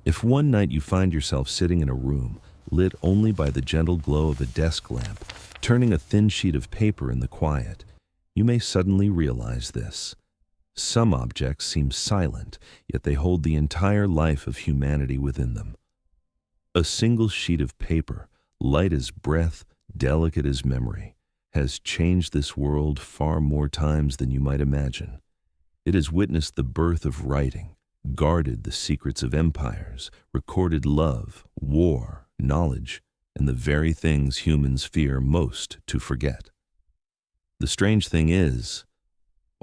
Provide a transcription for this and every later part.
If one night you find yourself sitting in a room lit only by the gentle glow of a desk lamp, turning a thin sheet of paper in the quiet, you may suddenly realize this. Some objects seem silent, yet they hold the entire life of humanity within them. A single sheet of paper, light as breath, delicate as memory, has changed this world far more times than you might imagine. It has witnessed the birth of writing, guarded the secrets of empires, recorded love, war, knowledge, and the very things humans fear most to forget. The strange thing is,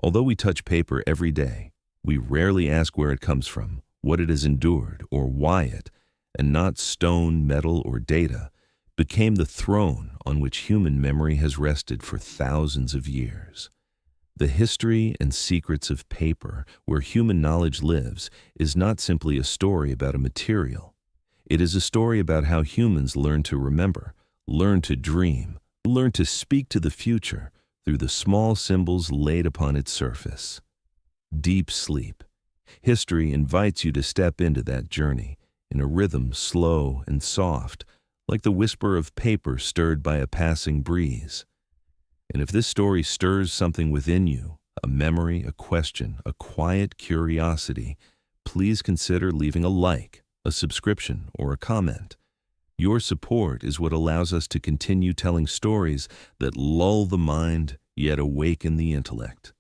although we touch paper every day, we rarely ask where it comes from, what it has endured, or why it, and not stone, metal, or data, became the throne on which human memory has rested for thousands of years. The history and secrets of paper, where human knowledge lives, is not simply a story about a material. It is a story about how humans learn to remember, learn to dream, learn to speak to the future through the small symbols laid upon its surface. Deep sleep. History invites you to step into that journey in a rhythm slow and soft, like the whisper of paper stirred by a passing breeze. And if this story stirs something within you, a memory, a question, a quiet curiosity, please consider leaving a like, a subscription, or a comment. Your support is what allows us to continue telling stories that lull the mind yet awaken the intellect.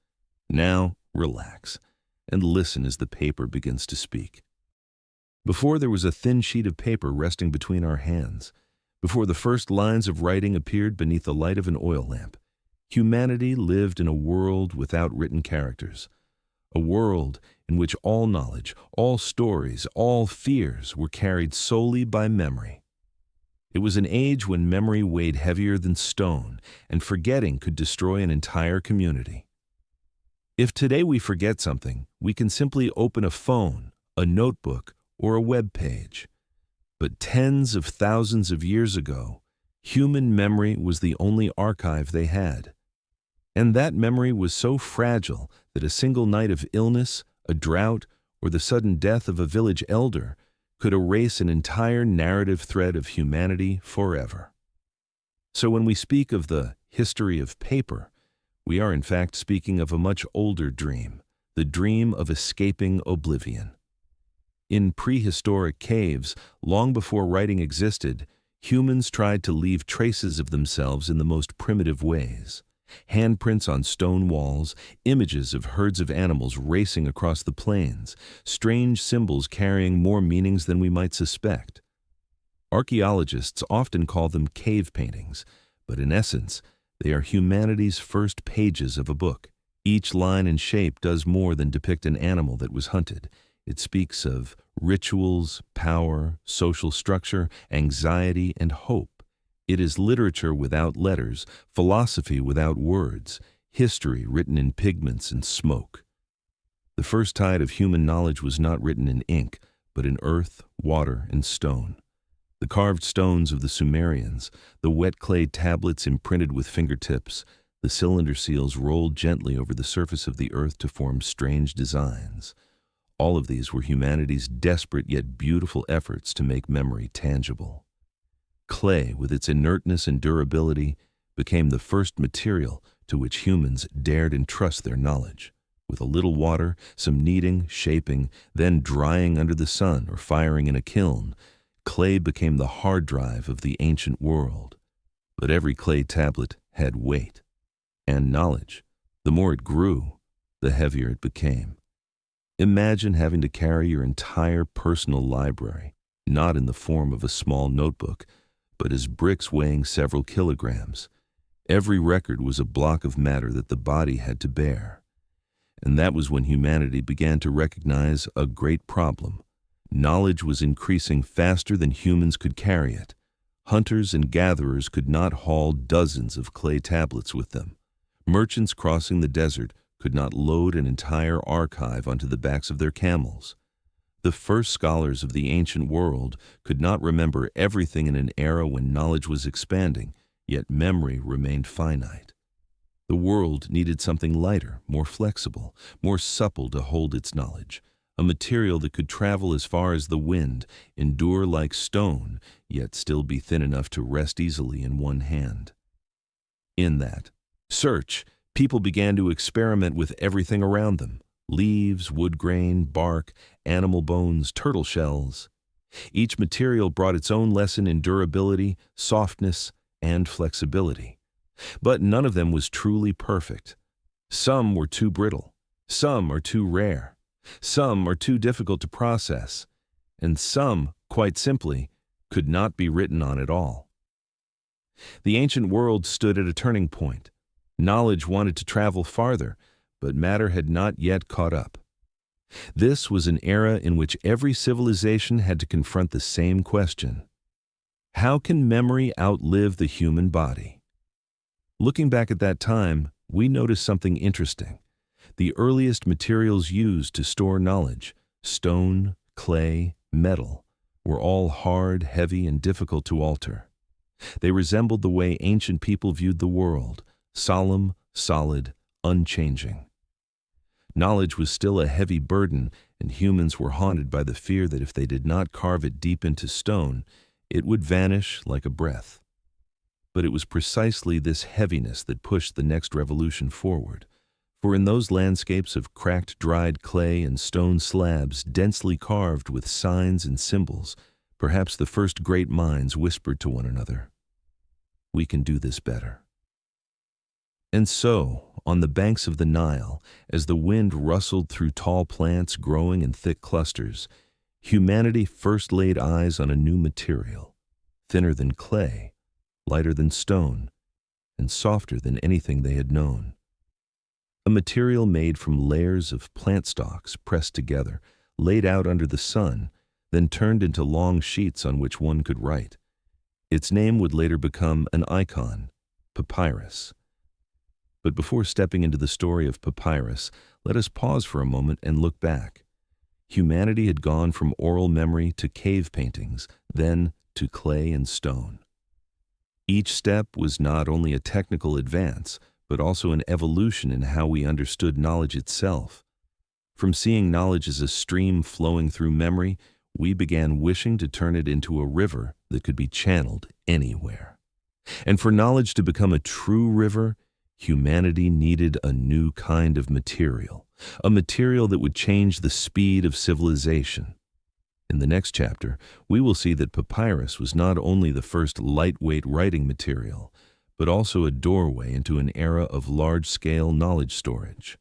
Now, relax and listen as the paper begins to speak. Before there was a thin sheet of paper resting between our hands, before the first lines of writing appeared beneath the light of an oil lamp, humanity lived in a world without written characters, a world in which all knowledge, all stories, all fears were carried solely by memory. It was an age when memory weighed heavier than stone, and forgetting could destroy an entire community. If today we forget something, we can simply open a phone, a notebook, or a web page. But tens of thousands of years ago, human memory was the only archive they had. And that memory was so fragile that a single night of illness, a drought, or the sudden death of a village elder could erase an entire narrative thread of humanity forever. So when we speak of the history of paper, we are in fact speaking of a much older dream, the dream of escaping oblivion. In prehistoric caves, long before writing existed, humans tried to leave traces of themselves in the most primitive ways. Handprints on stone walls, images of herds of animals racing across the plains, strange symbols carrying more meanings than we might suspect. Archaeologists often call them cave paintings, but in essence, they are humanity's first pages of a book. Each line and shape does more than depict an animal that was hunted. It speaks of rituals, power, social structure, anxiety, and hope. It is literature without letters, philosophy without words, history written in pigments and smoke. The first tide of human knowledge was not written in ink, but in earth, water, and stone. The carved stones of the Sumerians, the wet clay tablets imprinted with fingertips, the cylinder seals rolled gently over the surface of the earth to form strange designs. All of these were humanity's desperate yet beautiful efforts to make memory tangible. Clay, with its inertness and durability, became the first material to which humans dared entrust their knowledge. With a little water, some kneading, shaping, then drying under the sun or firing in a kiln, clay became the hard drive of the ancient world. But every clay tablet had weight and knowledge. The more it grew, the heavier it became. Imagine having to carry your entire personal library, not in the form of a small notebook, but as bricks weighing several kilograms. Every record was a block of matter that the body had to bear. And that was when humanity began to recognize a great problem. Knowledge was increasing faster than humans could carry it. Hunters and gatherers could not haul dozens of clay tablets with them. Merchants crossing the desert could not load an entire archive onto the backs of their camels. The first scholars of the ancient world could not remember everything in an era when knowledge was expanding, yet memory remained finite. The world needed something lighter, more flexible, more supple to hold its knowledge, a material that could travel as far as the wind, endure like stone, yet still be thin enough to rest easily in one hand. In that search, people began to experiment with everything around them: leaves, wood grain, bark, animal bones, turtle shells. Each material brought its own lesson in durability, softness, and flexibility. But none of them was truly perfect. Some were too brittle, some are too rare, some are too difficult to process, and some, quite simply, could not be written on at all. The ancient world stood at a turning point. Knowledge wanted to travel farther, but matter had not yet caught up. This was an era in which every civilization had to confront the same question: how can memory outlive the human body? Looking back at that time, we notice something interesting. The earliest materials used to store knowledge, stone, clay, metal, were all hard, heavy, and difficult to alter. They resembled the way ancient people viewed the world: solemn, solid, unchanging. Knowledge was still a heavy burden, and humans were haunted by the fear that if they did not carve it deep into stone, it would vanish like a breath. But it was precisely this heaviness that pushed the next revolution forward. For in those landscapes of cracked, dried clay and stone slabs densely carved with signs and symbols, perhaps the first great minds whispered to one another, "We can do this better." And so, on the banks of the Nile, as the wind rustled through tall plants growing in thick clusters, humanity first laid eyes on a new material, thinner than clay, lighter than stone, and softer than anything they had known. A material made from layers of plant stalks pressed together, laid out under the sun, then turned into long sheets on which one could write. Its name would later become an icon: papyrus. But before stepping into the story of papyrus, let us pause for a moment and look back. Humanity had gone from oral memory to cave paintings, then to clay and stone. Each step was not only a technical advance, but also an evolution in how we understood knowledge itself. From seeing knowledge as a stream flowing through memory, we began wishing to turn it into a river that could be channeled anywhere. And for knowledge to become a true river, humanity needed a new kind of material, a material that would change the speed of civilization. In the next chapter, we will see that papyrus was not only the first lightweight writing material, but also a doorway into an era of large-scale knowledge storage,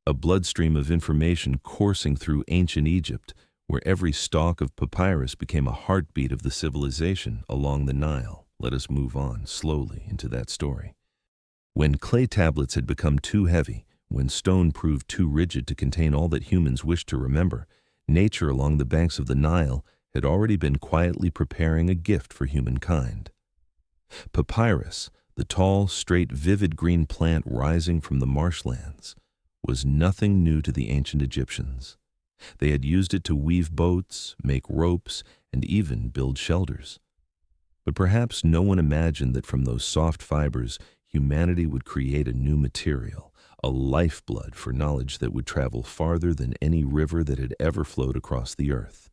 a bloodstream of information coursing through ancient Egypt, where every stalk of papyrus became a heartbeat of the civilization along the Nile. Let us move on slowly into that story. When clay tablets had become too heavy, when stone proved too rigid to contain all that humans wished to remember, nature along the banks of the Nile had already been quietly preparing a gift for humankind. Papyrus, the tall, straight, vivid green plant rising from the marshlands, was nothing new to the ancient Egyptians. They had used it to weave boats, make ropes, and even build shelters. But perhaps no one imagined that from those soft fibers, humanity would create a new material, a lifeblood for knowledge that would travel farther than any river that had ever flowed across the earth.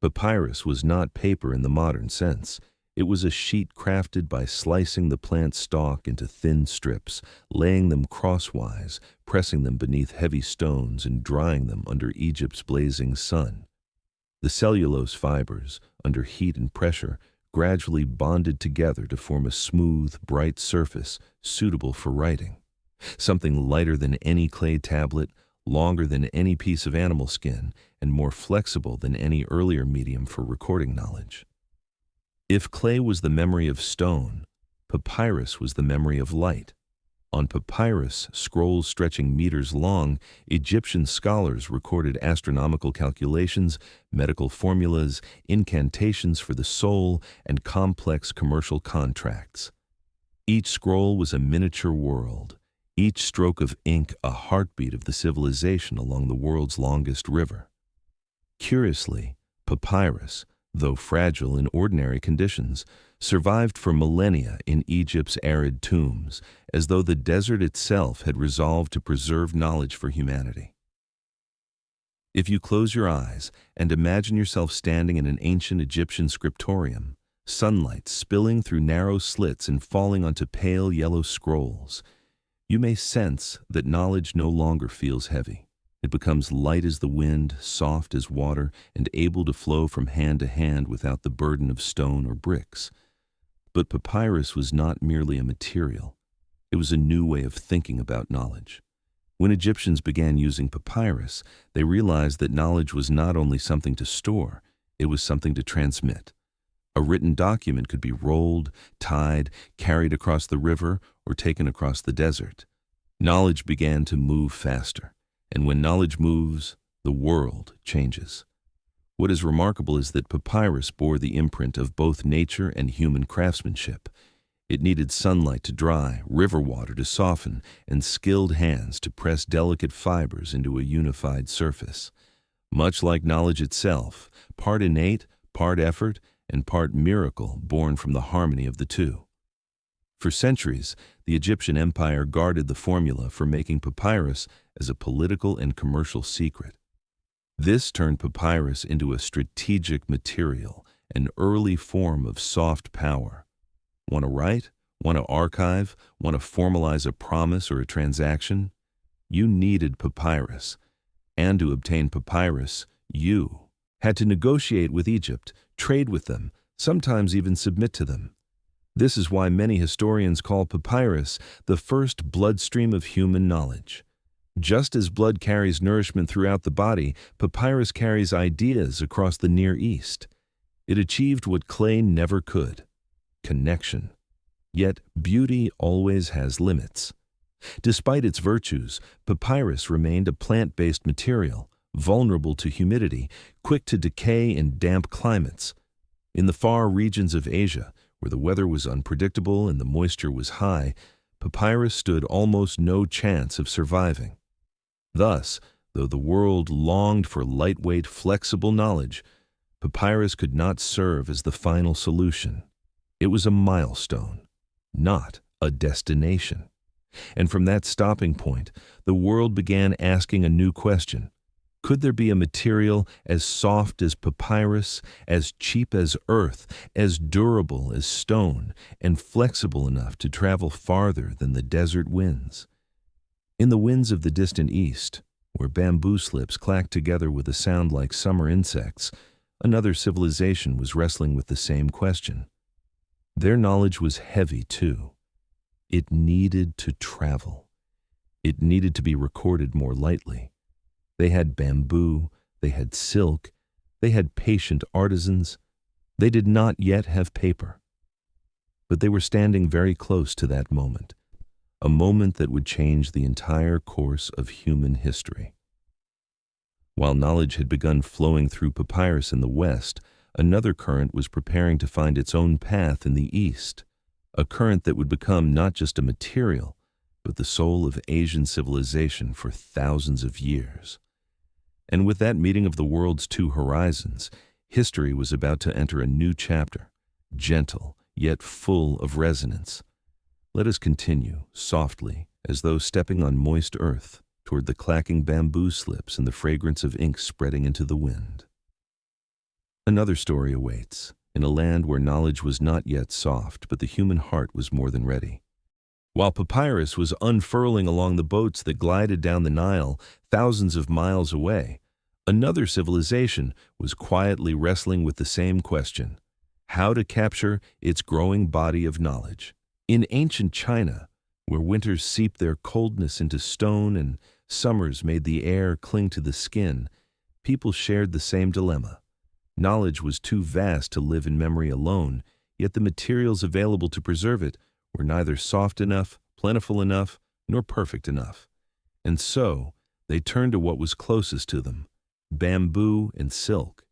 Papyrus was not paper in the modern sense. It was a sheet crafted by slicing the plant stalk into thin strips, laying them crosswise, pressing them beneath heavy stones, and drying them under Egypt's blazing sun. The cellulose fibers, under heat and pressure, gradually bonded together to form a smooth, bright surface suitable for writing, something lighter than any clay tablet, longer than any piece of animal skin, and more flexible than any earlier medium for recording knowledge. If clay was the memory of stone, papyrus was the memory of light. On papyrus, scrolls stretching meters long, Egyptian scholars recorded astronomical calculations, medical formulas, incantations for the soul, and complex commercial contracts. Each scroll was a miniature world, each stroke of ink a heartbeat of the civilization along the world's longest river. Curiously, papyrus, though fragile in ordinary conditions, survived for millennia in Egypt's arid tombs, as though the desert itself had resolved to preserve knowledge for humanity. If you close your eyes and imagine yourself standing in an ancient Egyptian scriptorium, sunlight spilling through narrow slits and falling onto pale yellow scrolls, you may sense that knowledge no longer feels heavy. It becomes light as the wind, soft as water, and able to flow from hand to hand without the burden of stone or bricks. But papyrus was not merely a material. It was a new way of thinking about knowledge. When Egyptians began using papyrus, they realized that knowledge was not only something to store, it was something to transmit. A written document could be rolled, tied, carried across the river, or taken across the desert. Knowledge began to move faster, and when knowledge moves, the world changes. What is remarkable is that papyrus bore the imprint of both nature and human craftsmanship. It needed sunlight to dry, river water to soften, and skilled hands to press delicate fibers into a unified surface. Much like knowledge itself, part innate, part effort, and part miracle born from the harmony of the two. For centuries, the Egyptian Empire guarded the formula for making papyrus as a political and commercial secret. This turned papyrus into a strategic material, an early form of soft power. Want to write? Want to archive? Want to formalize a promise or a transaction? You needed papyrus. And to obtain papyrus, you had to negotiate with Egypt, trade with them, sometimes even submit to them. This is why many historians call papyrus the first bloodstream of human knowledge. Just as blood carries nourishment throughout the body, papyrus carries ideas across the Near East. It achieved what clay never could: connection. Yet beauty always has limits. Despite its virtues, papyrus remained a plant-based material, vulnerable to humidity, quick to decay in damp climates. In the far regions of Asia, where the weather was unpredictable and the moisture was high, papyrus stood almost no chance of surviving. Thus, though the world longed for lightweight, flexible knowledge, papyrus could not serve as the final solution. It was a milestone, not a destination. And from that stopping point, the world began asking a new question. Could there be a material as soft as papyrus, as cheap as earth, as durable as stone, and flexible enough to travel farther than the desert winds? In the winds of the distant east, where bamboo slips clacked together with a sound like summer insects, another civilization was wrestling with the same question. Their knowledge was heavy, too. It needed to travel. It needed to be recorded more lightly. They had bamboo, they had silk, they had patient artisans. They did not yet have paper. But they were standing very close to that moment, a moment that would change the entire course of human history. While knowledge had begun flowing through papyrus in the West, another current was preparing to find its own path in the East, a current that would become not just a material, but the soul of Asian civilization for thousands of years. And with that meeting of the world's two horizons, history was about to enter a new chapter, gentle yet full of resonance. Let us continue, softly, as though stepping on moist earth, toward the clacking bamboo slips and the fragrance of ink spreading into the wind. Another story awaits, in a land where knowledge was not yet soft, but the human heart was more than ready. While papyrus was unfurling along the boats that glided down the Nile thousands of miles away, another civilization was quietly wrestling with the same question: how to capture its growing body of knowledge. In ancient China, where winters seeped their coldness into stone and summers made the air cling to the skin, people shared the same dilemma. Knowledge was too vast to live in memory alone, yet the materials available to preserve it were neither soft enough, plentiful enough, nor perfect enough. And so, they turned to what was closest to them: bamboo and silk.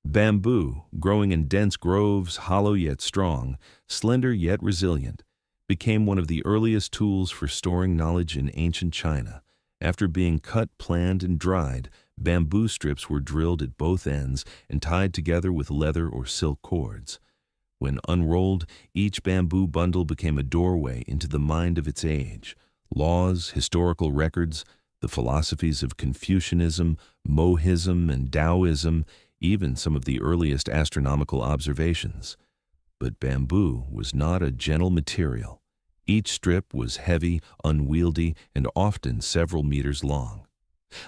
Bamboo, growing in dense groves, hollow yet strong, slender yet resilient, became one of the earliest tools for storing knowledge in ancient China. After being cut, planed, and dried, bamboo strips were drilled at both ends and tied together with leather or silk cords. When unrolled, each bamboo bundle became a doorway into the mind of its age. Laws, historical records, The philosophies of Confucianism, Mohism, and Taoism, even some of the earliest astronomical observations. But bamboo was not a gentle material. Each strip was heavy, unwieldy, and often several meters long.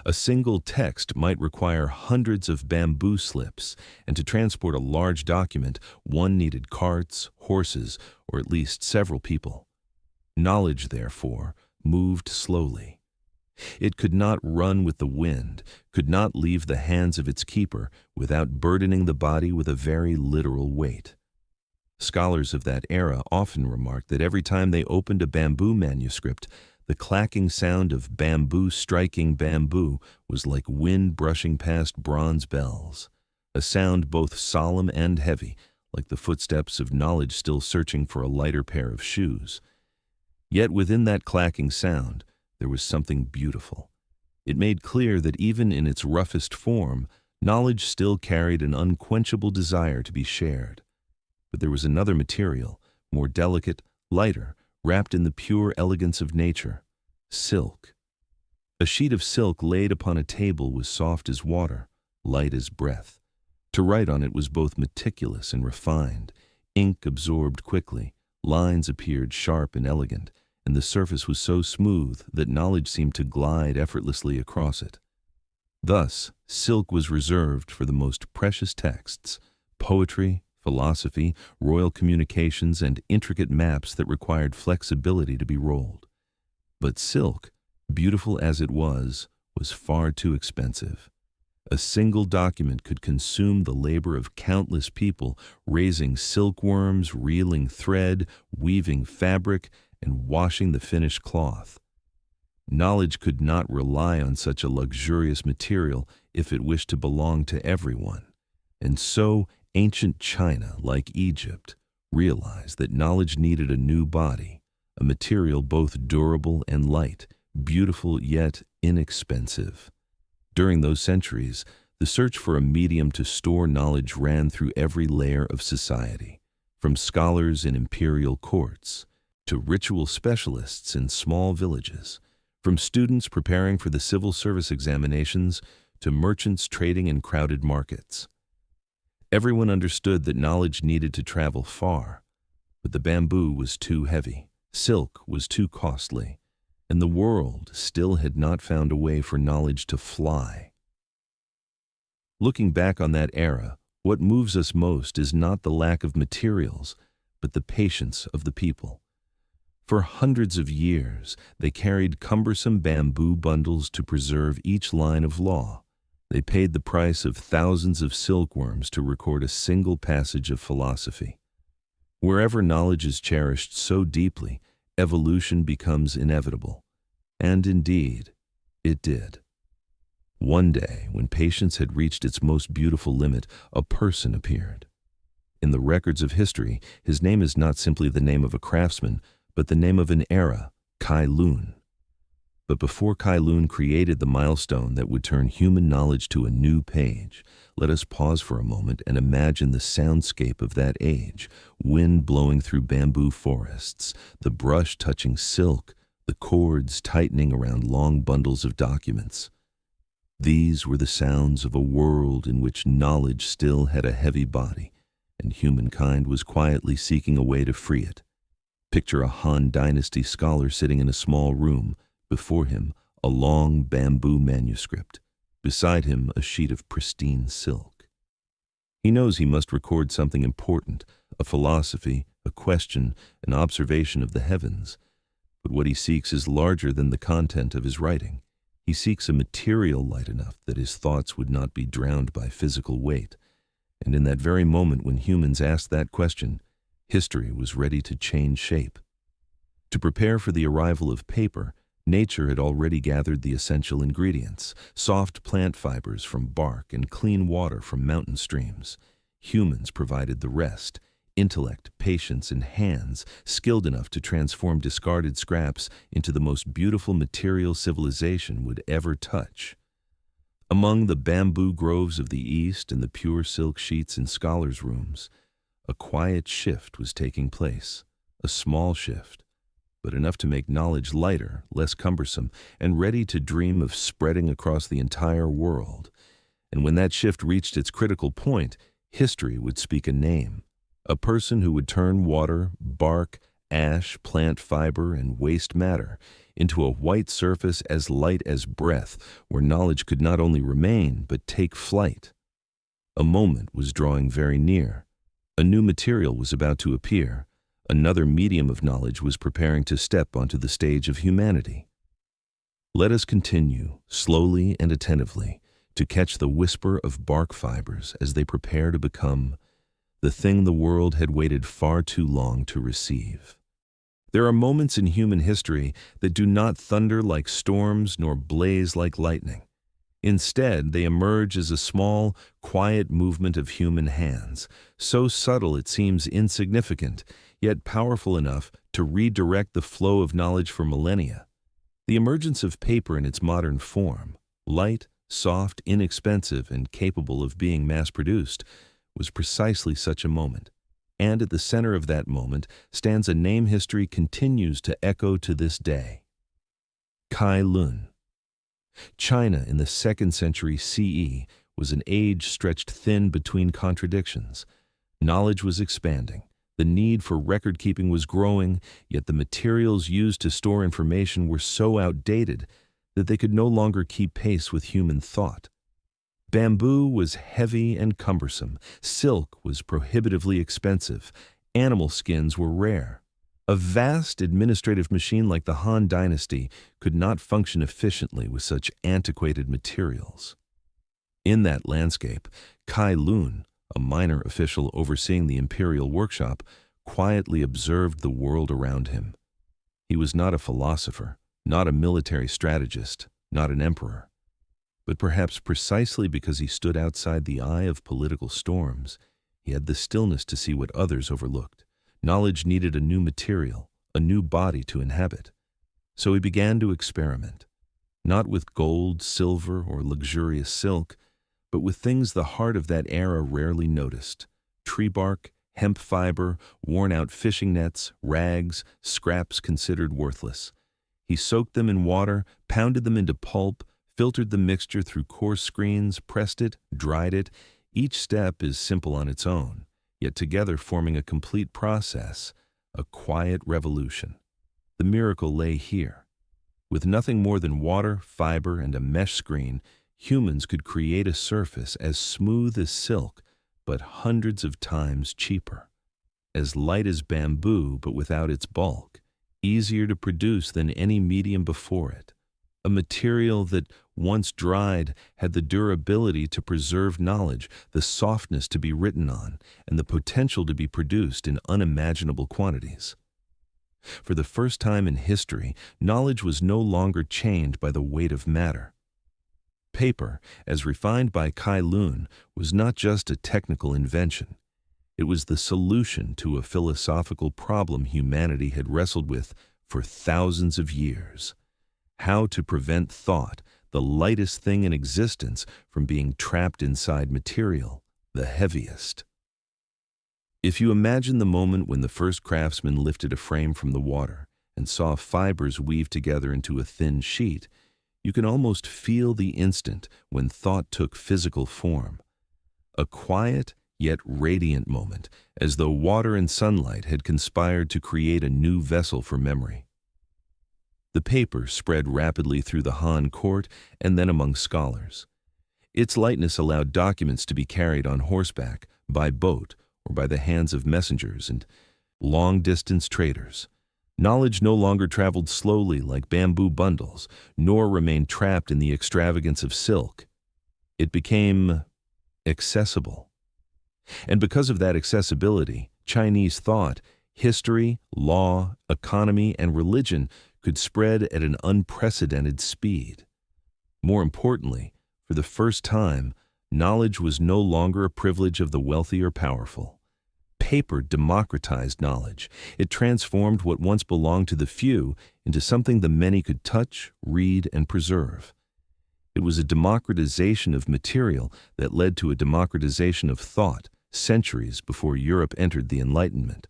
A single text might require hundreds of bamboo slips, and to transport a large document, one needed carts, horses, or at least several people. Knowledge, therefore, moved slowly. It could not run with the wind, could not leave the hands of its keeper without burdening the body with a very literal weight. Scholars of that era often remarked that every time they opened a bamboo manuscript, the clacking sound of bamboo striking bamboo was like wind brushing past bronze bells, a sound both solemn and heavy, like the footsteps of knowledge still searching for a lighter pair of shoes. Yet within that clacking sound, there was something beautiful. It made clear that even in its roughest form, knowledge still carried an unquenchable desire to be shared. But there was another material, more delicate, lighter, wrapped in the pure elegance of nature, silk. A sheet of silk laid upon a table was soft as water, light as breath. To write on it was both meticulous and refined. Ink absorbed quickly, lines appeared sharp and elegant, and the surface was so smooth that knowledge seemed to glide effortlessly across it. Thus, silk was reserved for the most precious texts, poetry, philosophy, royal communications, and intricate maps that required flexibility to be rolled. But silk, beautiful as it was far too expensive. A single document could consume the labor of countless people, raising silkworms, reeling thread, weaving fabric, and washing the finished cloth. Knowledge could not rely on such a luxurious material if it wished to belong to everyone. And so, ancient China, like Egypt, realized that knowledge needed a new body, a material both durable and light, beautiful yet inexpensive. During those centuries, the search for a medium to store knowledge ran through every layer of society, from scholars in imperial courts to ritual specialists in small villages, from students preparing for the civil service examinations to merchants trading in crowded markets. Everyone understood that knowledge needed to travel far, but the bamboo was too heavy, silk was too costly, and the world still had not found a way for knowledge to fly. Looking back on that era, what moves us most is not the lack of materials, but the patience of the people. For hundreds of years, they carried cumbersome bamboo bundles to preserve each line of law. They paid the price of thousands of silkworms to record a single passage of philosophy. Wherever knowledge is cherished so deeply, evolution becomes inevitable. And indeed, it did. One day, when patience had reached its most beautiful limit, a person appeared. In the records of history, his name is not simply the name of a craftsman, but the name of an era, Kai Lun. But before Kai Lun created the milestone that would turn human knowledge to a new page, let us pause for a moment and imagine the soundscape of that age, wind blowing through bamboo forests, the brush touching silk, the cords tightening around long bundles of documents. These were the sounds of a world in which knowledge still had a heavy body, and humankind was quietly seeking a way to free it. Picture a Han Dynasty scholar sitting in a small room, before him a long bamboo manuscript, beside him a sheet of pristine silk. He knows he must record something important, a philosophy, a question, an observation of the heavens. But what he seeks is larger than the content of his writing. He seeks a material light enough that his thoughts would not be drowned by physical weight. And in that very moment when humans asked that question, history was ready to change shape. To prepare for the arrival of paper, nature had already gathered the essential ingredients, soft plant fibers from bark and clean water from mountain streams. Humans provided the rest, intellect, patience, and hands skilled enough to transform discarded scraps into the most beautiful material civilization would ever touch. Among the bamboo groves of the East and the pure silk sheets in scholars' rooms, a quiet shift was taking place, a small shift, but enough to make knowledge lighter, less cumbersome, and ready to dream of spreading across the entire world. And when that shift reached its critical point, history would speak a name, a person who would turn water, bark, ash, plant fiber, and waste matter into a white surface as light as breath, where knowledge could not only remain, but take flight. A moment was drawing very near. A new material was about to appear. Another medium of knowledge was preparing to step onto the stage of humanity. Let us continue, slowly and attentively, to catch the whisper of bark fibers as they prepare to become the thing the world had waited far too long to receive. There are moments in human history that do not thunder like storms nor blaze like lightning. Instead, they emerge as a small, quiet movement of human hands, so subtle it seems insignificant, yet powerful enough to redirect the flow of knowledge for millennia. The emergence of paper in its modern form, light, soft, inexpensive, and capable of being mass-produced, was precisely such a moment. And at the center of that moment stands a name history continues to echo to this day. Cai Lun. China in the 2nd century CE was an age stretched thin between contradictions. Knowledge was expanding. The need for record-keeping was growing, yet the materials used to store information were so outdated that they could no longer keep pace with human thought. Bamboo was heavy and cumbersome. Silk was prohibitively expensive. Animal skins were rare. A vast administrative machine like the Han Dynasty could not function efficiently with such antiquated materials. In that landscape, Cai Lun, a minor official overseeing the imperial workshop, quietly observed the world around him. He was not a philosopher, not a military strategist, not an emperor. But perhaps precisely because he stood outside the eye of political storms, he had the stillness to see what others overlooked. Knowledge needed a new material, a new body to inhabit. So he began to experiment, not with gold, silver, or luxurious silk, but with things the heart of that era rarely noticed: tree bark, hemp fiber, worn-out fishing nets, rags, scraps considered worthless. He soaked them in water, pounded them into pulp, filtered the mixture through coarse screens, pressed it, dried it. Each step is simple on its own, yet together forming a complete process, a quiet revolution. The miracle lay here. With nothing more than water, fiber, and a mesh screen, humans could create a surface as smooth as silk, but hundreds of times cheaper. As light as bamboo, but without its bulk. Easier to produce than any medium before it. A material that, once dried, had the durability to preserve knowledge, the softness to be written on, and the potential to be produced in unimaginable quantities. For the first time in history, knowledge was no longer chained by the weight of matter. Paper, as refined by Cai Lun, was not just a technical invention. It was the solution to a philosophical problem humanity had wrestled with for thousands of years. How to prevent thought, the lightest thing in existence, from being trapped inside material, the heaviest. If you imagine the moment when the first craftsman lifted a frame from the water and saw fibers weave together into a thin sheet, you can almost feel the instant when thought took physical form. A quiet yet radiant moment, as though water and sunlight had conspired to create a new vessel for memory. The paper spread rapidly through the Han court and then among scholars. Its lightness allowed documents to be carried on horseback, by boat, or by the hands of messengers and long-distance traders. Knowledge no longer traveled slowly like bamboo bundles, nor remained trapped in the extravagance of silk. It became accessible. And because of that accessibility, Chinese thought, history, law, economy, and religion could spread at an unprecedented speed. More importantly, for the first time, knowledge was no longer a privilege of the wealthy or powerful. Paper democratized knowledge. It transformed what once belonged to the few into something the many could touch, read, and preserve. It was a democratization of material that led to a democratization of thought, centuries before Europe entered the Enlightenment.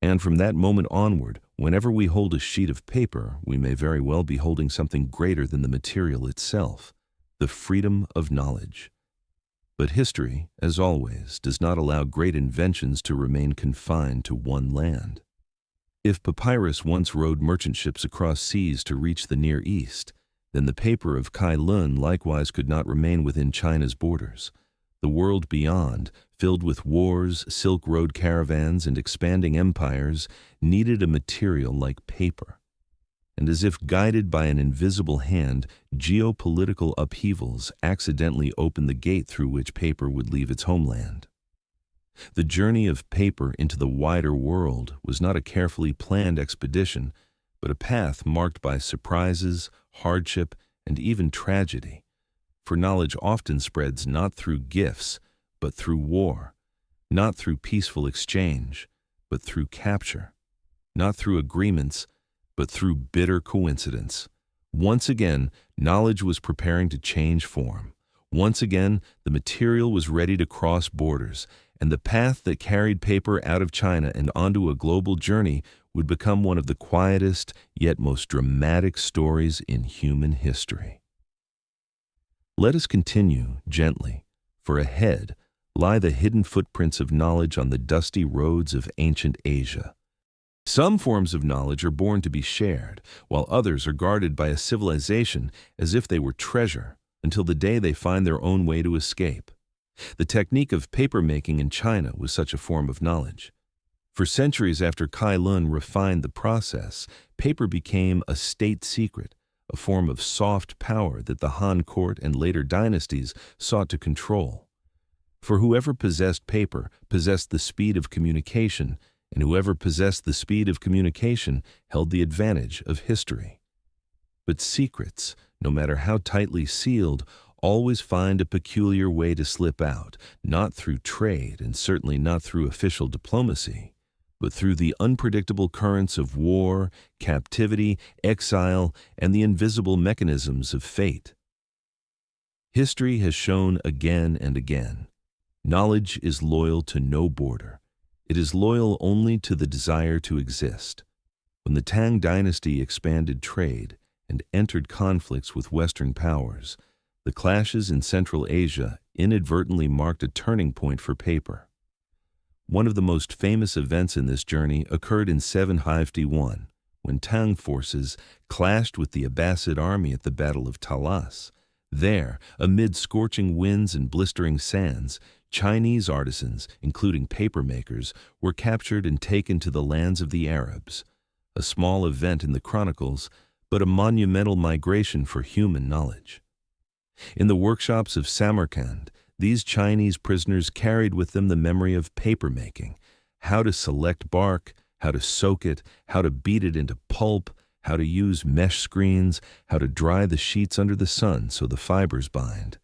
And from that moment onward, whenever we hold a sheet of paper, we may very well be holding something greater than the material itself, the freedom of knowledge. But history, as always, does not allow great inventions to remain confined to one land. If Papyrus once rowed merchant ships across seas to reach the Near East, then the paper of Kai-Lun likewise could not remain within China's borders. The world beyond, filled with wars, Silk Road caravans, and expanding empires, needed a material like paper. And as if guided by an invisible hand, geopolitical upheavals accidentally opened the gate through which paper would leave its homeland. The journey of paper into the wider world was not a carefully planned expedition, but a path marked by surprises, hardship, and even tragedy. For knowledge often spreads not through gifts, but through war, not through peaceful exchange, but through capture, not through agreements, but through bitter coincidence. Once again, knowledge was preparing to change form. Once again, the material was ready to cross borders, and the path that carried paper out of China and onto a global journey would become one of the quietest yet most dramatic stories in human history. Let us continue gently, for ahead lie the hidden footprints of knowledge on the dusty roads of ancient Asia. Some forms of knowledge are born to be shared, while others are guarded by a civilization as if they were treasure, until the day they find their own way to escape. The technique of paper-making in China was such a form of knowledge. For centuries after Kai-Lun refined the process, paper became a state secret, a form of soft power that the Han court and later dynasties sought to control. For whoever possessed paper possessed the speed of communication, and whoever possessed the speed of communication held the advantage of history. But secrets, no matter how tightly sealed, always find a peculiar way to slip out, not through trade and certainly not through official diplomacy, but through the unpredictable currents of war, captivity, exile, and the invisible mechanisms of fate. History has shown again and again, knowledge is loyal to no border. It is loyal only to the desire to exist. When the Tang dynasty expanded trade and entered conflicts with Western powers, the clashes in Central Asia inadvertently marked a turning point for paper. One of the most famous events in this journey occurred in 751, when Tang forces clashed with the Abbasid army at the Battle of Talas. There, amid scorching winds and blistering sands, Chinese artisans, including paper makers, were captured and taken to the lands of the Arabs. A small event in the chronicles, but a monumental migration for human knowledge. In the workshops of Samarkand, these Chinese prisoners carried with them the memory of paper making, how to select bark, how to soak it, how to beat it into pulp, how to use mesh screens, how to dry the sheets under the sun so the fibers bind.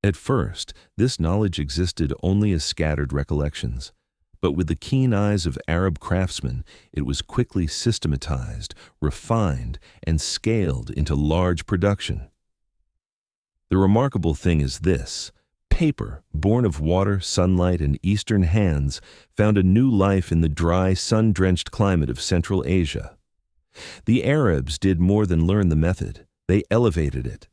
At first, this knowledge existed only as scattered recollections, but with the keen eyes of Arab craftsmen, it was quickly systematized, refined, and scaled into large production. The remarkable thing is this: paper, born of water, sunlight, and Eastern hands, found a new life in the dry, sun-drenched climate of Central Asia. The Arabs did more than learn the method. They elevated it.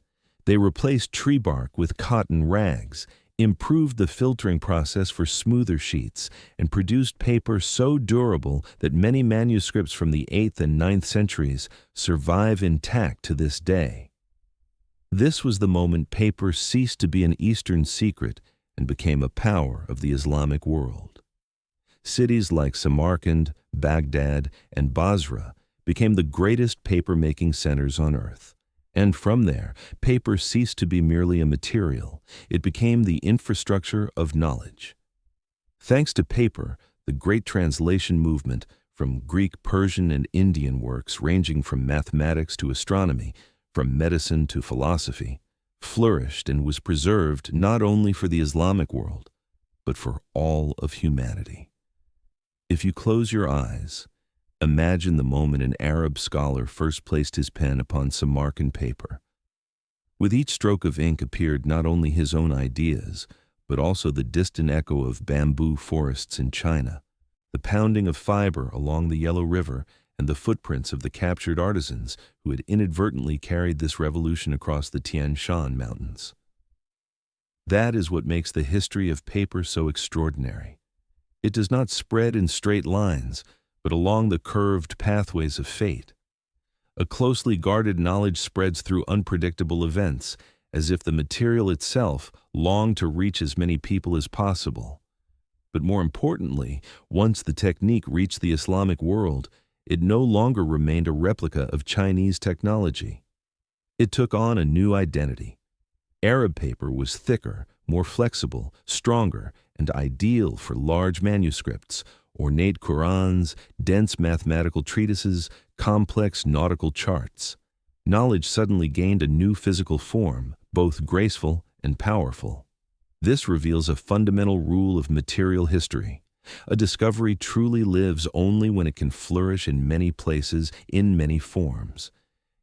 They replaced tree bark with cotton rags, improved the filtering process for smoother sheets, and produced paper so durable that many manuscripts from the 8th and 9th centuries survive intact to this day. This was the moment paper ceased to be an Eastern secret and became a power of the Islamic world. Cities like Samarkand, Baghdad, and Basra became the greatest paper-making centers on earth. And from there, paper ceased to be merely a material. It became the infrastructure of knowledge. Thanks to paper, the great translation movement, from Greek, Persian, and Indian works ranging from mathematics to astronomy, from medicine to philosophy, flourished and was preserved not only for the Islamic world, but for all of humanity. If you close your eyes, imagine the moment an Arab scholar first placed his pen upon Samarkand paper. With each stroke of ink appeared not only his own ideas, but also the distant echo of bamboo forests in China, the pounding of fiber along the Yellow River, and the footprints of the captured artisans who had inadvertently carried this revolution across the Tian Shan Mountains. That is what makes the history of paper so extraordinary. It does not spread in straight lines, but along the curved pathways of fate. A closely guarded knowledge spreads through unpredictable events, as if the material itself longed to reach as many people as possible. But more importantly, once the technique reached the Islamic world, it no longer remained a replica of Chinese technology. It took on a new identity. Arab paper was thicker, more flexible, stronger, and ideal for large manuscripts, ornate Qurans, dense mathematical treatises, complex nautical charts. Knowledge suddenly gained a new physical form, both graceful and powerful. This reveals a fundamental rule of material history. A discovery truly lives only when it can flourish in many places, in many forms.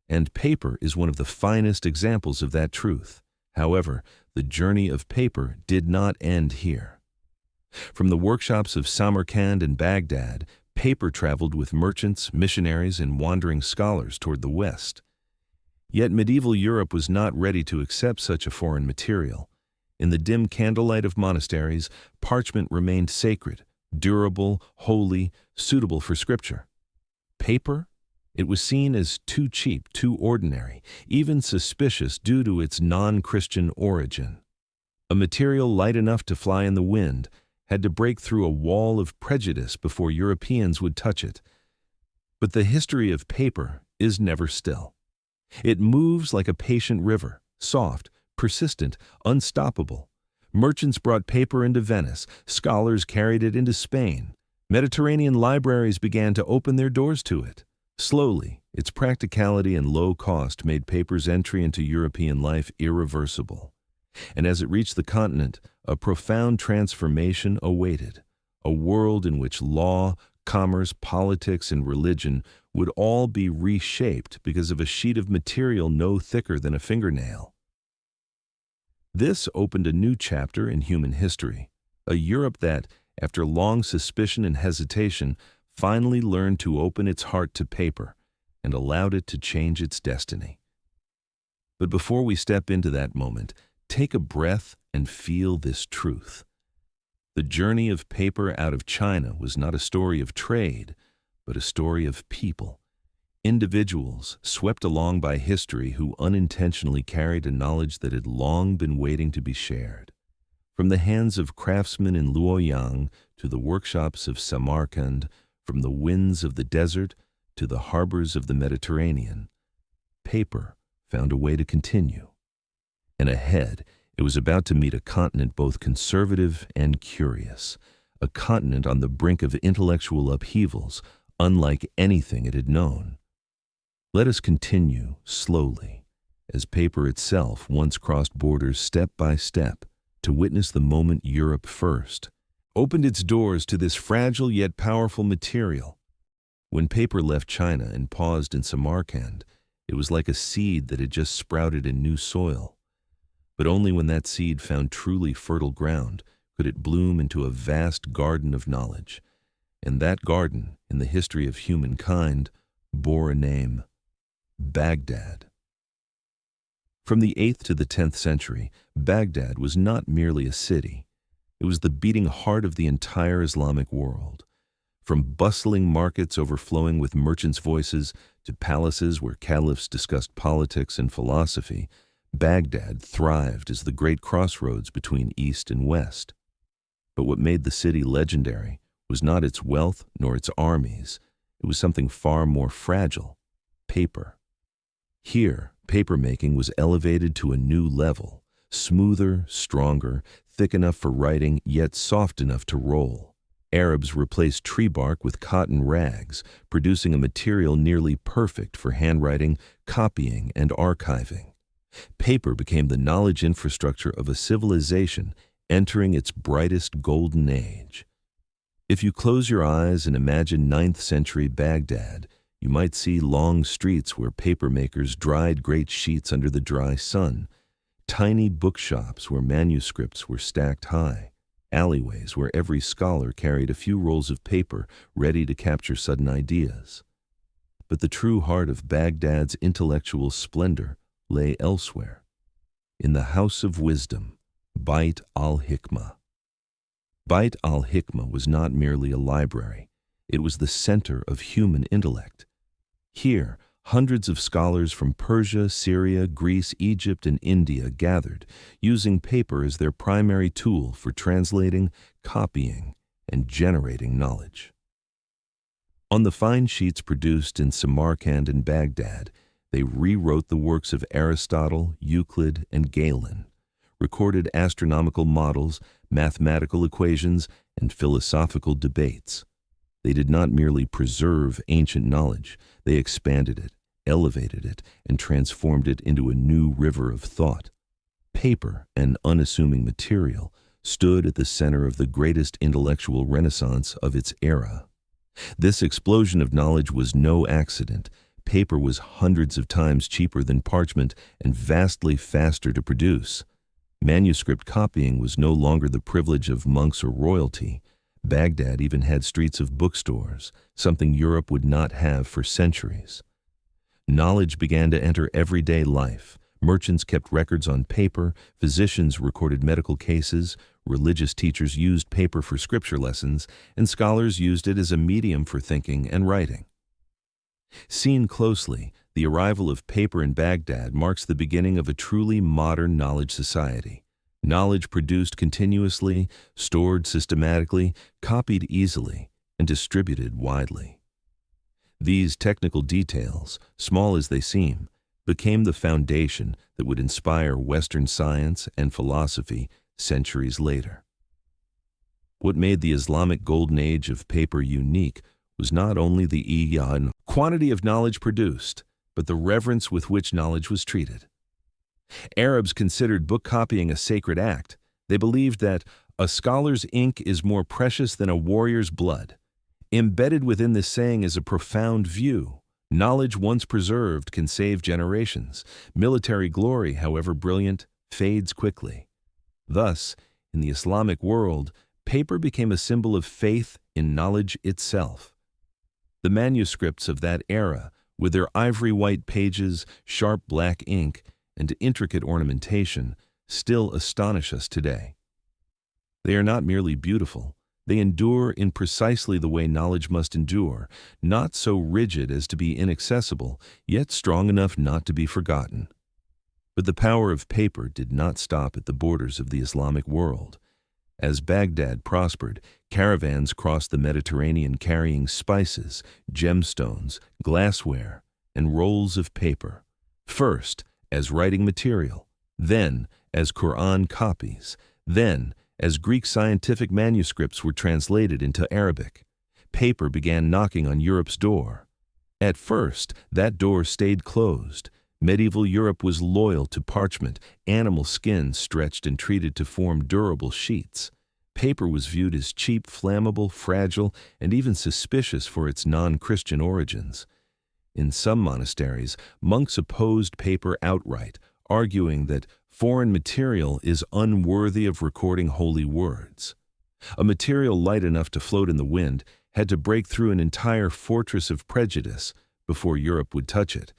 And paper is one of the finest examples of that truth. However, the journey of paper did not end here. From the workshops of Samarkand and Baghdad, paper traveled with merchants, missionaries, and wandering scholars toward the West. Yet medieval Europe was not ready to accept such a foreign material. In the dim candlelight of monasteries, parchment remained sacred, durable, holy, suitable for scripture. Paper? It was seen as too cheap, too ordinary, even suspicious due to its non-Christian origin. A material light enough to fly in the wind had to break through a wall of prejudice before Europeans would touch it. But the history of paper is never still. It moves like a patient river, soft, persistent, unstoppable. Merchants brought paper into Venice, scholars carried it into Spain. Mediterranean libraries began to open their doors to it. Slowly, its practicality and low cost made paper's entry into European life irreversible. And as it reached the continent, a profound transformation awaited, a world in which law, commerce, politics, and religion would all be reshaped because of a sheet of material no thicker than a fingernail. This opened a new chapter in human history, a Europe that, after long suspicion and hesitation, finally learned to open its heart to paper and allowed it to change its destiny. But before we step into that moment, take a breath and feel this truth. The journey of paper out of China was not a story of trade, but a story of people. Individuals swept along by history who unintentionally carried a knowledge that had long been waiting to be shared. From the hands of craftsmen in Luoyang to the workshops of Samarkand, from the winds of the desert to the harbors of the Mediterranean, paper found a way to continue. And ahead, it was about to meet a continent both conservative and curious, a continent on the brink of intellectual upheavals, unlike anything it had known. Let us continue slowly, as paper itself once crossed borders step by step, to witness the moment Europe first opened its doors to this fragile yet powerful material. When paper left China and paused in Samarkand, it was like a seed that had just sprouted in new soil. But only when that seed found truly fertile ground could it bloom into a vast garden of knowledge. And that garden, in the history of humankind, bore a name: Baghdad. From the 8th to the 10th century, Baghdad was not merely a city. It was the beating heart of the entire Islamic world. From bustling markets overflowing with merchants' voices to palaces where caliphs discussed politics and philosophy, Baghdad thrived as the great crossroads between East and West. But what made the city legendary was not its wealth nor its armies. It was something far more fragile: paper. Here, papermaking was elevated to a new level, smoother, stronger, thick enough for writing, yet soft enough to roll. Arabs replaced tree bark with cotton rags, producing a material nearly perfect for handwriting, copying, and archiving. Paper became the knowledge infrastructure of a civilization entering its brightest golden age. If you close your eyes and imagine 9th century Baghdad, you might see long streets where papermakers dried great sheets under the dry sun, tiny bookshops where manuscripts were stacked high, alleyways where every scholar carried a few rolls of paper ready to capture sudden ideas. but the true heart of Baghdad's intellectual splendor lay elsewhere, in the House of Wisdom, Bait al-Hikmah. Bait al-Hikmah was not merely a library, it was the center of human intellect. Here, hundreds of scholars from Persia, Syria, Greece, Egypt, and India gathered, using paper as their primary tool for translating, copying, and generating knowledge. On the fine sheets produced in Samarkand and Baghdad, they rewrote the works of Aristotle, Euclid, and Galen, recorded astronomical models, mathematical equations, and philosophical debates. They did not merely preserve ancient knowledge, they expanded it, elevated it, and transformed it into a new river of thought. Paper, an unassuming material, stood at the center of the greatest intellectual renaissance of its era. This explosion of knowledge was no accident. Paper was hundreds of times cheaper than parchment and vastly faster to produce. Manuscript copying was no longer the privilege of monks or royalty. Baghdad even had streets of bookstores, something Europe would not have for centuries. Knowledge began to enter everyday life. Merchants kept records on paper, physicians recorded medical cases, religious teachers used paper for scripture lessons, and scholars used it as a medium for thinking and writing. Seen closely, the arrival of paper in Baghdad marks the beginning of a truly modern knowledge society. Knowledge produced continuously, stored systematically, copied easily, and distributed widely. These technical details, small as they seem, became the foundation that would inspire Western science and philosophy centuries later. What made the Islamic golden age of paper unique was not only the quantity of knowledge produced, but the reverence with which knowledge was treated. Arabs considered book copying a sacred act. They believed that a scholar's ink is more precious than a warrior's blood. Embedded within this saying is a profound view. Knowledge once preserved can save generations. Military glory, however brilliant, fades quickly. Thus, in the Islamic world, paper became a symbol of faith in knowledge itself. The manuscripts of that era, with their ivory white pages, sharp black ink, and intricate ornamentation, still astonish us today. They are not merely beautiful, they endure in precisely the way knowledge must endure, not so rigid as to be inaccessible, yet strong enough not to be forgotten. But the power of paper did not stop at the borders of the Islamic world. As Baghdad prospered, caravans crossed the Mediterranean carrying spices, gemstones, glassware, and rolls of paper. First, as writing material, then as Quran copies, then as Greek scientific manuscripts were translated into Arabic. Paper began knocking on Europe's door. At first, that door stayed closed. Medieval Europe was loyal to parchment, animal skin stretched and treated to form durable sheets. Paper was viewed as cheap, flammable, fragile, and even suspicious for its non-Christian origins. In some monasteries, monks opposed paper outright, arguing that foreign material is unworthy of recording holy words. A material light enough to float in the wind had to break through an entire fortress of prejudice before Europe would touch it.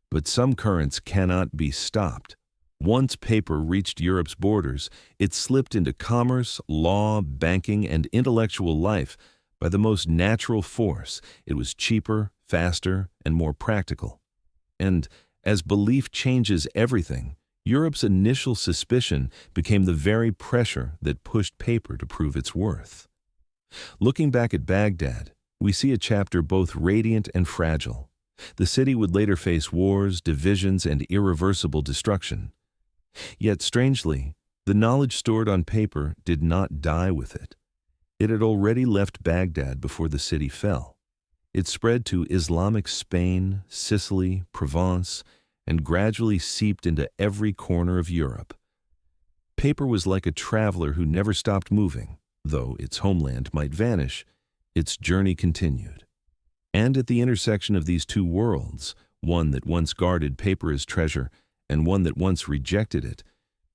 But some currents cannot be stopped. Once paper reached Europe's borders, it slipped into commerce, law, banking, and intellectual life by the most natural force. It was cheaper, faster, and more practical. And as belief changes everything, Europe's initial suspicion became the very pressure that pushed paper to prove its worth. Looking back at Baghdad, we see a chapter both radiant and fragile. The city would later face wars, divisions, and irreversible destruction. Yet, strangely, the knowledge stored on paper did not die with it. It had already left Baghdad before the city fell. It spread to Islamic Spain, Sicily, Provence, and gradually seeped into every corner of Europe. Paper was like a traveler who never stopped moving. Though its homeland might vanish, its journey continued. And at the intersection of these two worlds, one that once guarded paper as treasure and one that once rejected it,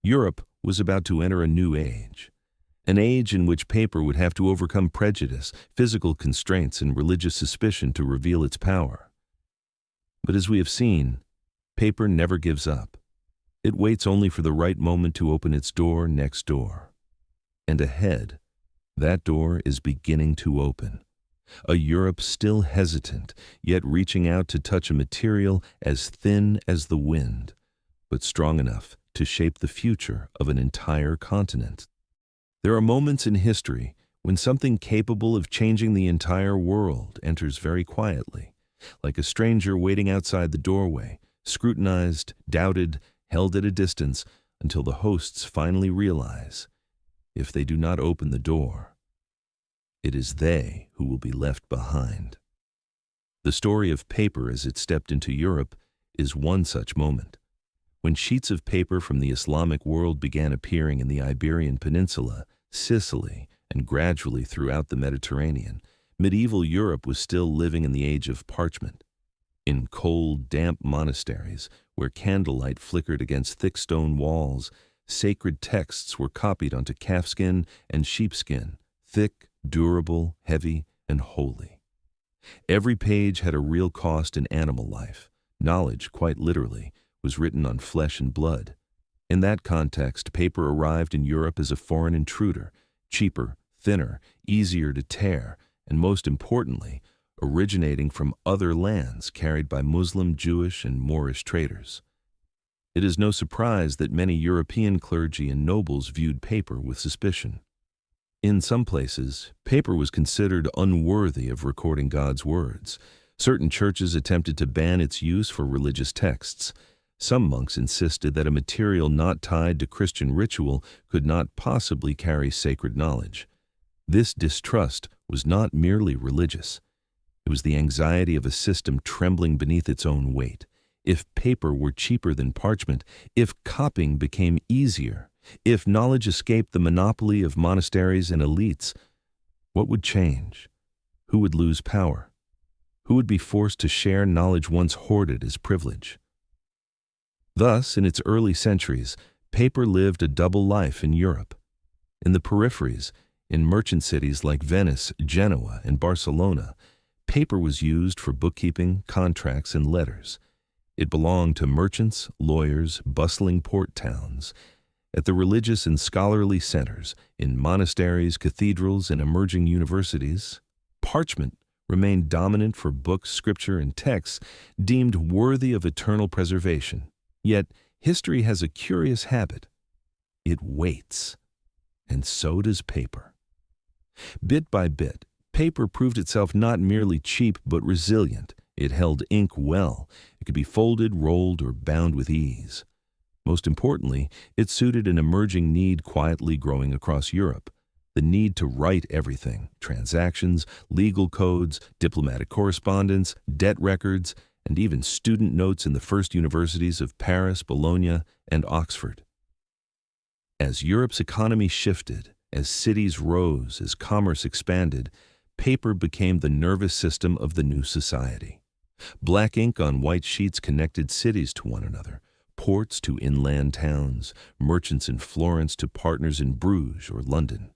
Europe was about to enter a new age. An age in which paper would have to overcome prejudice, physical constraints, and religious suspicion to reveal its power. But as we have seen, paper never gives up. It waits only for the right moment to open its door next door. And ahead, that door is beginning to open. A Europe still hesitant, yet reaching out to touch a material as thin as the wind, but strong enough to shape the future of an entire continent. There are moments in history when something capable of changing the entire world enters very quietly, like a stranger waiting outside the doorway, scrutinized, doubted, held at a distance until the hosts finally realize, if they do not open the door, it is they who will be left behind. The story of paper as it stepped into Europe is one such moment. When sheets of paper from the Islamic world began appearing in the Iberian Peninsula, Sicily, and gradually throughout the Mediterranean, medieval Europe was still living in the age of parchment. In cold, damp monasteries, where candlelight flickered against thick stone walls, sacred texts were copied onto calfskin and sheepskin, thick, durable, heavy, and holy. Every page had a real cost in animal life. Knowledge, quite literally, was written on flesh and blood. In that context, paper arrived in Europe as a foreign intruder, cheaper, thinner, easier to tear, and most importantly, originating from other lands carried by Muslim, Jewish, and Moorish traders. It is no surprise that many European clergy and nobles viewed paper with suspicion. In some places, paper was considered unworthy of recording God's words. Certain churches attempted to ban its use for religious texts. Some monks insisted that a material not tied to Christian ritual could not possibly carry sacred knowledge. This distrust was not merely religious. It was the anxiety of a system trembling beneath its own weight. If paper were cheaper than parchment, if copying became easier, if knowledge escaped the monopoly of monasteries and elites, what would change? Who would lose power? Who would be forced to share knowledge once hoarded as privilege? Thus, in its early centuries, paper lived a double life in Europe. In the peripheries, in merchant cities like Venice, Genoa, and Barcelona, paper was used for bookkeeping, contracts, and letters. It belonged to merchants, lawyers, bustling port towns. At the religious and scholarly centers, in monasteries, cathedrals, and emerging universities, parchment remained dominant for books, scripture, and texts deemed worthy of eternal preservation. Yet, history has a curious habit. It waits. And so does paper. Bit by bit, paper proved itself not merely cheap but resilient. It held ink well. It could be folded, rolled, or bound with ease. Most importantly, it suited an emerging need quietly growing across Europe. The need to write everything: transactions, legal codes, diplomatic correspondence, debt records, and even student notes in the first universities of Paris, Bologna, and Oxford. As Europe's economy shifted, as cities rose, as commerce expanded, paper became the nervous system of the new society. Black ink on white sheets connected cities to one another, ports to inland towns, merchants in Florence to partners in Bruges or London.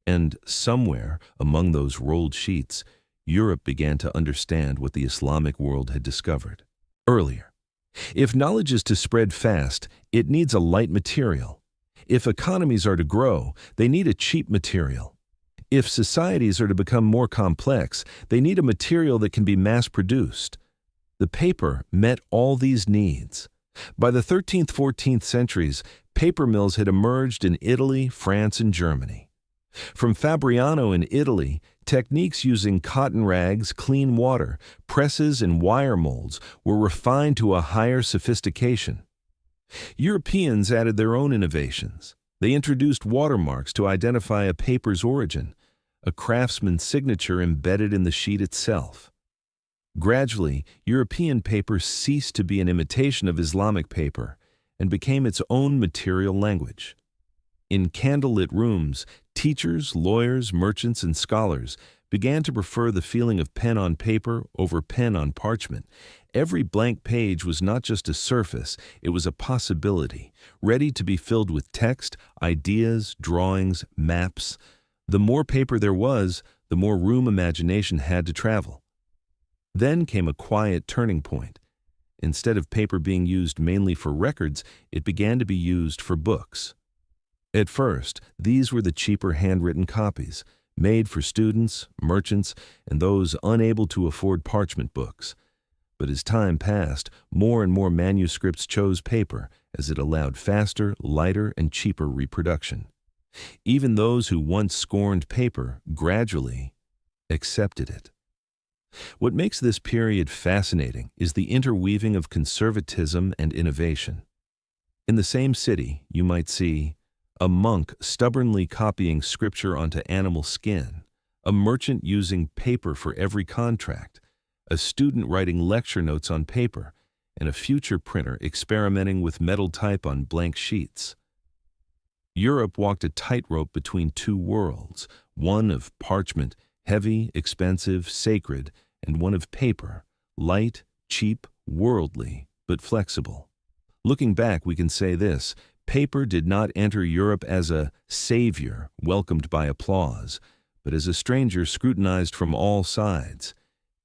And somewhere among those rolled sheets, Europe began to understand what the Islamic world had discovered earlier. If knowledge is to spread fast, it needs a light material. If economies are to grow, they need a cheap material. If societies are to become more complex, they need a material that can be mass-produced. The paper met all these needs. By the 13th, 14th centuries, paper mills had emerged in Italy, France, and Germany. From Fabriano in Italy, techniques using cotton rags, clean water, presses, and wire molds were refined to a higher sophistication. Europeans added their own innovations. They introduced watermarks to identify a paper's origin, a craftsman's signature embedded in the sheet itself. Gradually, European paper ceased to be an imitation of Islamic paper and became its own material language. In candlelit rooms, teachers, lawyers, merchants, and scholars began to prefer the feeling of pen on paper over pen on parchment. Every blank page was not just a surface, it was a possibility, ready to be filled with text, ideas, drawings, maps. The more paper there was, the more room imagination had to travel. Then came a quiet turning point. Instead of paper being used mainly for records, it began to be used for books. At first, these were the cheaper handwritten copies, made for students, merchants, and those unable to afford parchment books. But as time passed, more and more manuscripts chose paper, as it allowed faster, lighter, and cheaper reproduction. Even those who once scorned paper gradually accepted it. What makes this period fascinating is the interweaving of conservatism and innovation. In the same city, you might see a monk stubbornly copying scripture onto animal skin, a merchant using paper for every contract, a student writing lecture notes on paper, and a future printer experimenting with metal type on blank sheets. Europe walked a tightrope between two worlds, one of parchment, heavy, expensive, sacred, and one of paper, light, cheap, worldly, but flexible. Looking back, we can say this: paper did not enter Europe as a savior welcomed by applause, but as a stranger scrutinized from all sides.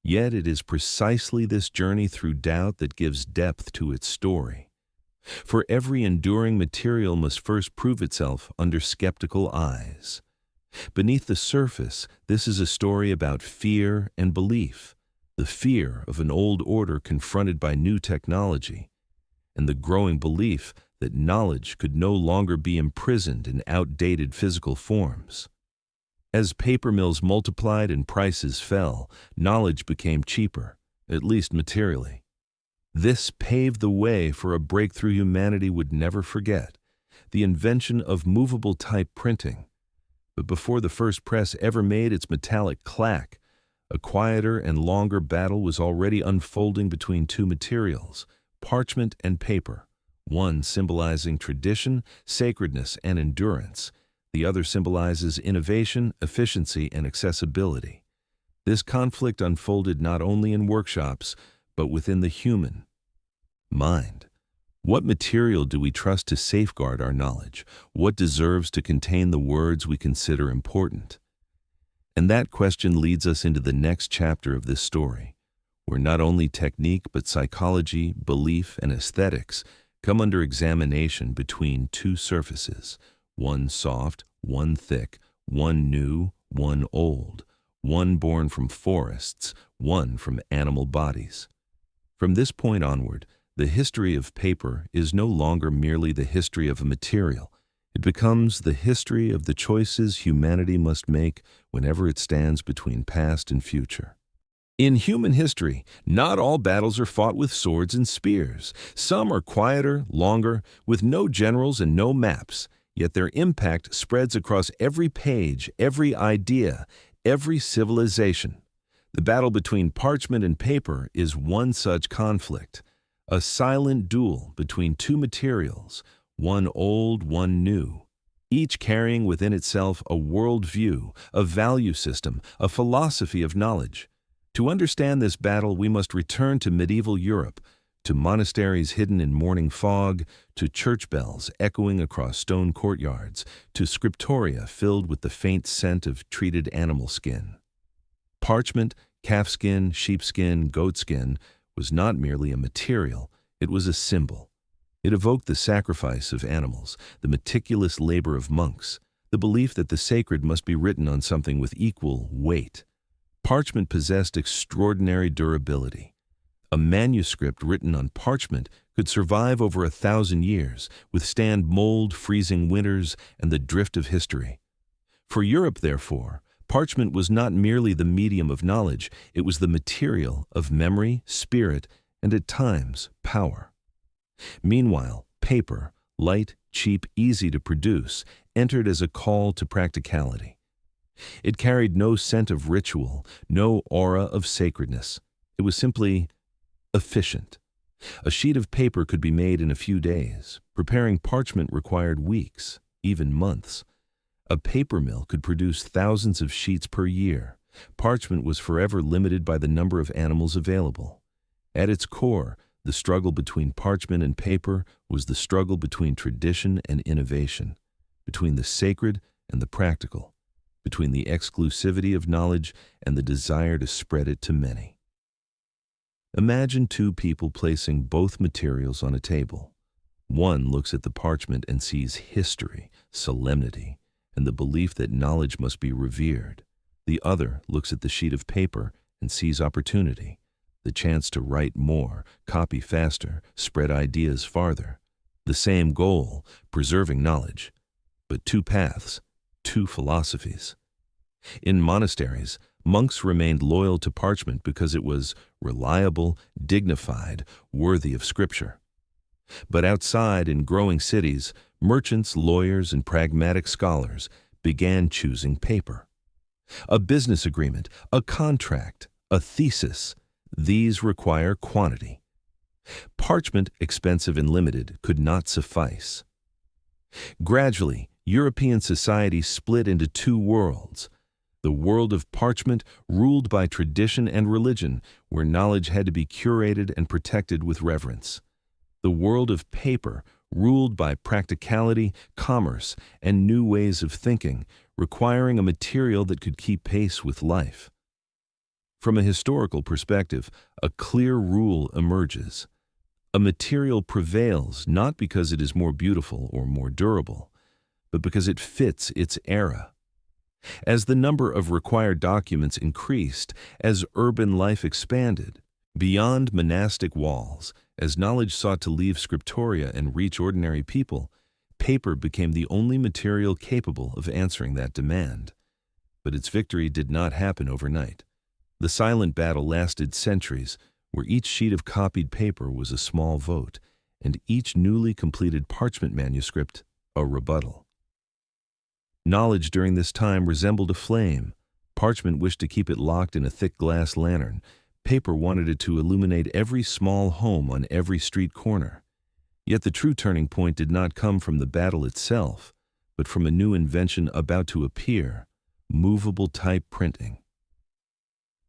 Yet it is precisely this journey through doubt that gives depth to its story. For every enduring material must first prove itself under skeptical eyes. Beneath the surface, this is a story about fear and belief, the fear of an old order confronted by new technology, and the growing belief that knowledge could no longer be imprisoned in outdated physical forms. As paper mills multiplied and prices fell, knowledge became cheaper, at least materially. This paved the way for a breakthrough humanity would never forget: the invention of movable type printing. But before the first press ever made its metallic clack, a quieter and longer battle was already unfolding between two materials, parchment and paper, one symbolizing tradition, sacredness, and endurance. The other symbolizes innovation, efficiency, and accessibility. This conflict unfolded not only in workshops, but within the human mind. What material do we trust to safeguard our knowledge? What deserves to contain the words we consider important? And that question leads us into the next chapter of this story, where not only technique but psychology, belief, and aesthetics come under examination between two surfaces, one soft, one thick, one new, one old, one born from forests, one from animal bodies. From this point onward, the history of paper is no longer merely the history of a material. It becomes the history of the choices humanity must make whenever it stands between past and future. In human history, not all battles are fought with swords and spears. Some are quieter, longer, with no generals and no maps, yet their impact spreads across every page, every idea, every civilization. The battle between parchment and paper is one such conflict, a silent duel between two materials, one old, one new, each carrying within itself a worldview, a value system, a philosophy of knowledge. To understand this battle, we must return to medieval Europe, to monasteries hidden in morning fog, to church bells echoing across stone courtyards, to scriptoria filled with the faint scent of treated animal skin. Parchment, calfskin, sheepskin, goatskin was not merely a material, it was a symbol. It evoked the sacrifice of animals, the meticulous labor of monks, the belief that the sacred must be written on something with equal weight. Parchment possessed extraordinary durability. A manuscript written on parchment could survive over 1,000 years, withstand mold, freezing winters, and the drift of history. For Europe, therefore, parchment was not merely the medium of knowledge, it was the material of memory, spirit, and at times, power. Meanwhile, paper, light, cheap, easy to produce, entered as a call to practicality. It carried no scent of ritual, no aura of sacredness. It was simply efficient. A sheet of paper could be made in a few days. Preparing parchment required weeks, even months. A paper mill could produce thousands of sheets per year. Parchment was forever limited by the number of animals available. At its core, the struggle between parchment and paper was the struggle between tradition and innovation, between the sacred and the practical, between the exclusivity of knowledge and the desire to spread it to many. Imagine two people placing both materials on a table. One looks at the parchment and sees history, solemnity, and the belief that knowledge must be revered. The other looks at the sheet of paper and sees opportunity, the chance to write more, copy faster, spread ideas farther. The same goal, preserving knowledge, but two paths, two philosophies. In monasteries, monks remained loyal to parchment because it was reliable, dignified, worthy of scripture. But outside, in growing cities, merchants, lawyers, and pragmatic scholars began choosing paper. A business agreement, a contract, a thesis, these require quantity. Parchment, expensive and limited, could not suffice. Gradually, European society split into two worlds. The world of parchment, ruled by tradition and religion, where knowledge had to be curated and protected with reverence. The world of paper, ruled by practicality, commerce, and new ways of thinking, requiring a material that could keep pace with life. From a historical perspective, a clear rule emerges. A material prevails not because it is more beautiful or more durable, but because it fits its era. As the number of required documents increased, as urban life expanded, beyond monastic walls, as knowledge sought to leave scriptoria and reach ordinary people, paper became the only material capable of answering that demand. But its victory did not happen overnight. The silent battle lasted centuries, where each sheet of copied paper was a small vote, and each newly completed parchment manuscript a rebuttal. Knowledge during this time resembled a flame. Parchment wished to keep it locked in a thick glass lantern. Paper wanted it to illuminate every small home on every street corner. Yet the true turning point did not come from the battle itself, but from a new invention about to appear, movable type printing.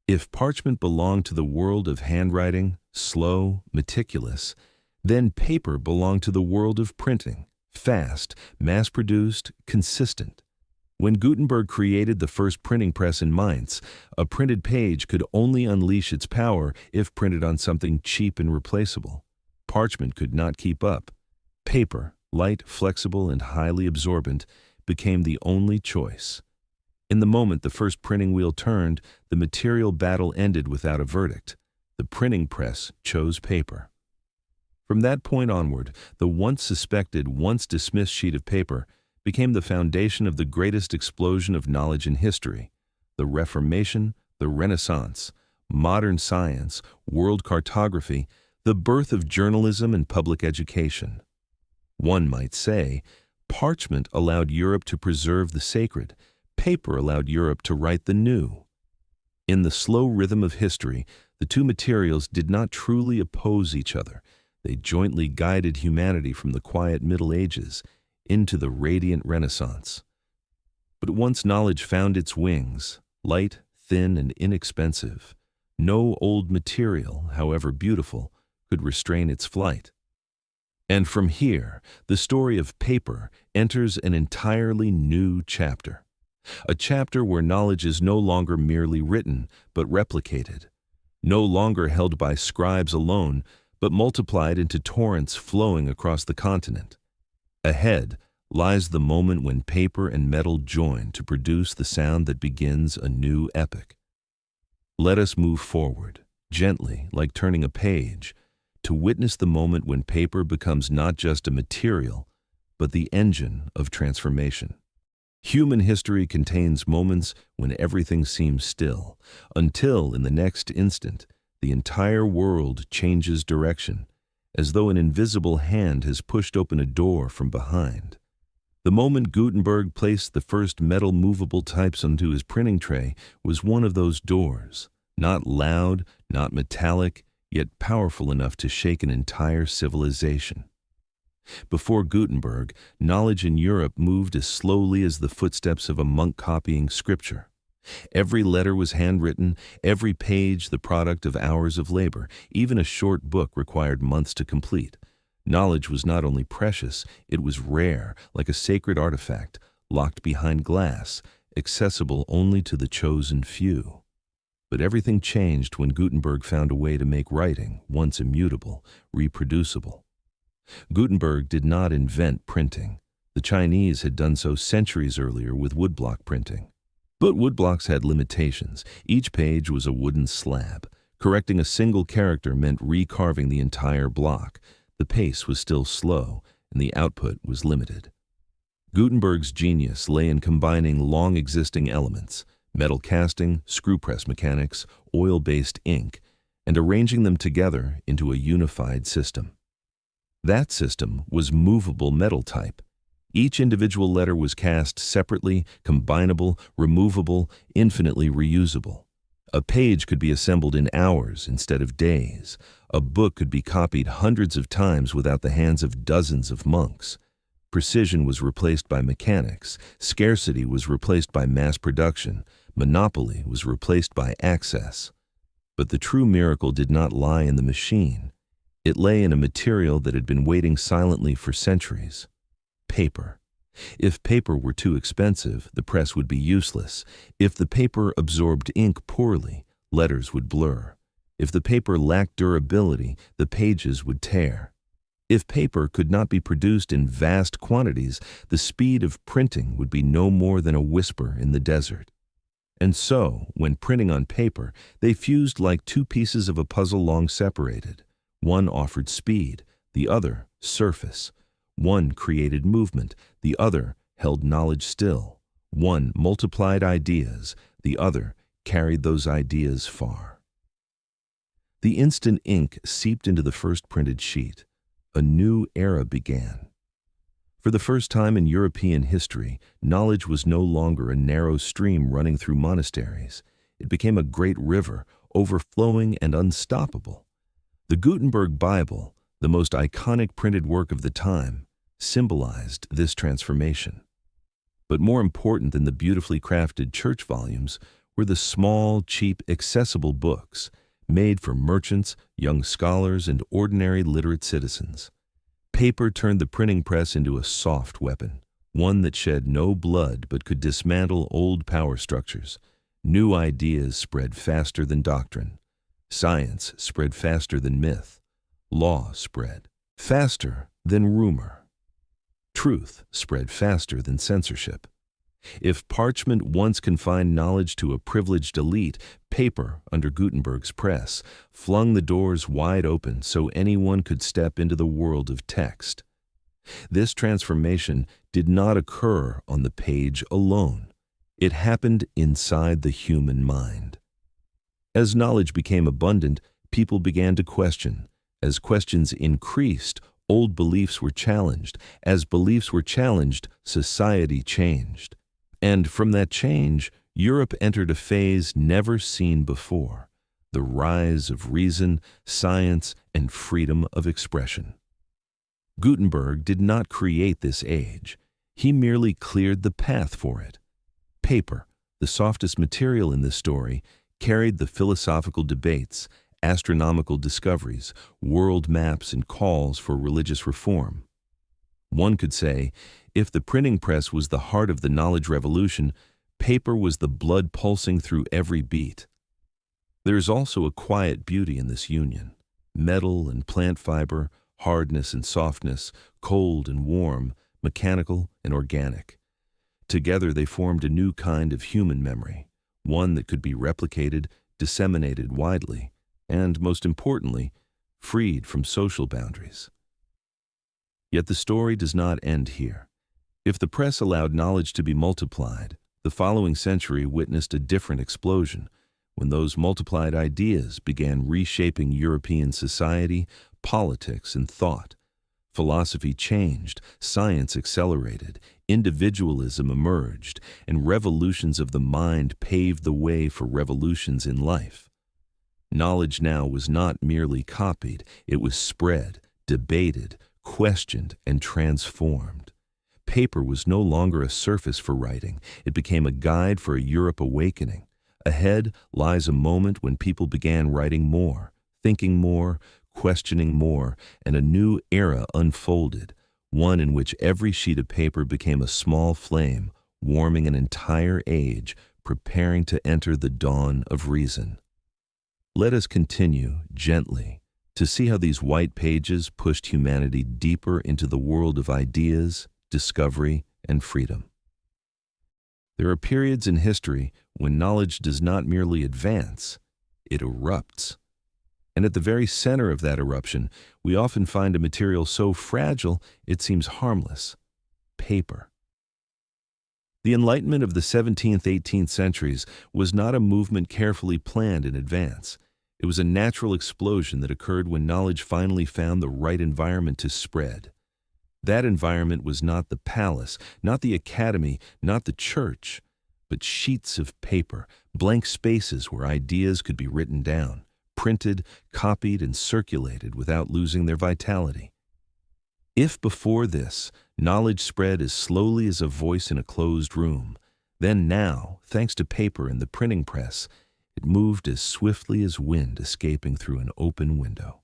If parchment belonged to the world of handwriting, slow, meticulous, then paper belonged to the world of printing, fast, mass-produced, consistent. When Gutenberg created the first printing press in Mainz, a printed page could only unleash its power if printed on something cheap and replaceable. Parchment could not keep up. Paper, light, flexible, and highly absorbent, became the only choice. In the moment the first printing wheel turned, the material battle ended without a verdict. The printing press chose paper. From that point onward, the once suspected, once dismissed sheet of paper became the foundation of the greatest explosion of knowledge in history: the Reformation, the Renaissance, modern science, world cartography, the birth of journalism and public education. One might say, parchment allowed Europe to preserve the sacred, paper allowed Europe to write the new. In the slow rhythm of history, the two materials did not truly oppose each other. They jointly guided humanity from the quiet Middle Ages into the radiant Renaissance. But once knowledge found its wings, light, thin, and inexpensive, no old material, however beautiful, could restrain its flight. And from here, the story of paper enters an entirely new chapter. A chapter where knowledge is no longer merely written, but replicated. No longer held by scribes alone, but multiplied into torrents flowing across the continent. Ahead lies the moment when paper and metal join to produce the sound that begins a new epoch. Let us move forward, gently, like turning a page, to witness the moment when paper becomes not just a material, but the engine of transformation. Human history contains moments when everything seems still, until, in the next instant, the entire world changes direction, as though an invisible hand has pushed open a door from behind. The moment Gutenberg placed the first metal movable types onto his printing tray was one of those doors, not loud, not metallic, yet powerful enough to shake an entire civilization. Before Gutenberg, knowledge in Europe moved as slowly as the footsteps of a monk copying scripture. Every letter was handwritten, every page the product of hours of labor. Even a short book required months to complete. Knowledge was not only precious, it was rare, like a sacred artifact, locked behind glass, accessible only to the chosen few. But everything changed when Gutenberg found a way to make writing, once immutable, reproducible. Gutenberg did not invent printing. The Chinese had done so centuries earlier with woodblock printing. But woodblocks had limitations. Each page was a wooden slab. Correcting a single character meant recarving the entire block. The pace was still slow, and the output was limited. Gutenberg's genius lay in combining long-existing elements, metal casting, screw press mechanics, oil-based ink, and arranging them together into a unified system. That system was movable metal type. Each individual letter was cast separately, combinable, removable, infinitely reusable. A page could be assembled in hours instead of days. A book could be copied hundreds of times without the hands of dozens of monks. Precision was replaced by mechanics. Scarcity was replaced by mass production. Monopoly was replaced by access. But the true miracle did not lie in the machine. It lay in a material that had been waiting silently for centuries: paper. If paper were too expensive, the press would be useless. If the paper absorbed ink poorly, letters would blur. If the paper lacked durability, the pages would tear. If paper could not be produced in vast quantities, the speed of printing would be no more than a whisper in the desert. And so, when printing on paper, they fused like two pieces of a puzzle long separated. One offered speed, the other surface. One created movement, the other held knowledge still. One multiplied ideas, the other carried those ideas far. The instant ink seeped into the first printed sheet. A new era began. For the first time in European history, knowledge was no longer a narrow stream running through monasteries. It became a great river, overflowing and unstoppable. The Gutenberg Bible, the most iconic printed work of the time, symbolized this transformation. But more important than the beautifully crafted church volumes were the small, cheap, accessible books made for merchants, young scholars, and ordinary literate citizens. Paper turned the printing press into a soft weapon, one that shed no blood but could dismantle old power structures. New ideas spread faster than doctrine. Science spread faster than myth. Law spread faster than rumor. Truth spread faster than censorship. If parchment once confined knowledge to a privileged elite, paper, under Gutenberg's press, flung the doors wide open so anyone could step into the world of text. This transformation did not occur on the page alone. It happened inside the human mind. As knowledge became abundant, people began to question. As questions increased, old beliefs were challenged. As beliefs were challenged, society changed. And from that change, Europe entered a phase never seen before: the rise of reason, science, and freedom of expression. Gutenberg did not create this age. He merely cleared the path for it. Paper, the softest material in this story, carried the philosophical debates, astronomical discoveries, world maps, and calls for religious reform. One could say, if the printing press was the heart of the knowledge revolution, paper was the blood pulsing through every beat. There is also a quiet beauty in this union. Metal and plant fiber, hardness and softness, cold and warm, mechanical and organic. Together they formed a new kind of human memory, one that could be replicated, disseminated widely, and, most importantly, freed from social boundaries. Yet the story does not end here. If the press allowed knowledge to be multiplied, the following century witnessed a different explosion, when those multiplied ideas began reshaping European society, politics, and thought. Philosophy changed, science accelerated, individualism emerged, and revolutions of the mind paved the way for revolutions in life. Knowledge now was not merely copied, it was spread, debated, questioned, and transformed. Paper was no longer a surface for writing, it became a guide for a Europe awakening. Ahead lies a moment when people began writing more, thinking more, questioning more, and a new era unfolded, one in which every sheet of paper became a small flame, warming an entire age, preparing to enter the dawn of reason. Let us continue, gently, to see how these white pages pushed humanity deeper into the world of ideas, discovery, and freedom. There are periods in history when knowledge does not merely advance, it erupts. And at the very center of that eruption, we often find a material so fragile it seems harmless: paper. The Enlightenment of the 17th, 18th centuries was not a movement carefully planned in advance. It was a natural explosion that occurred when knowledge finally found the right environment to spread. That environment was not the palace, not the academy, not the church, but sheets of paper, blank spaces where ideas could be written down, printed, copied, and circulated without losing their vitality. If before this, knowledge spread as slowly as a voice in a closed room, then now, thanks to paper and the printing press, it moved as swiftly as wind escaping through an open window.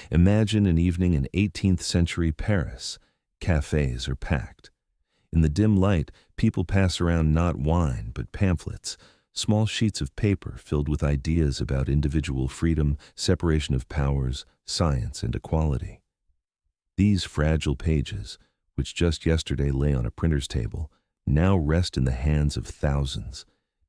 Imagine an evening in 18th century Paris. Cafes are packed. In the dim light, people pass around not wine, but pamphlets, small sheets of paper filled with ideas about individual freedom, separation of powers, science, and equality. These fragile pages, which just yesterday lay on a printer's table, now rest in the hands of thousands.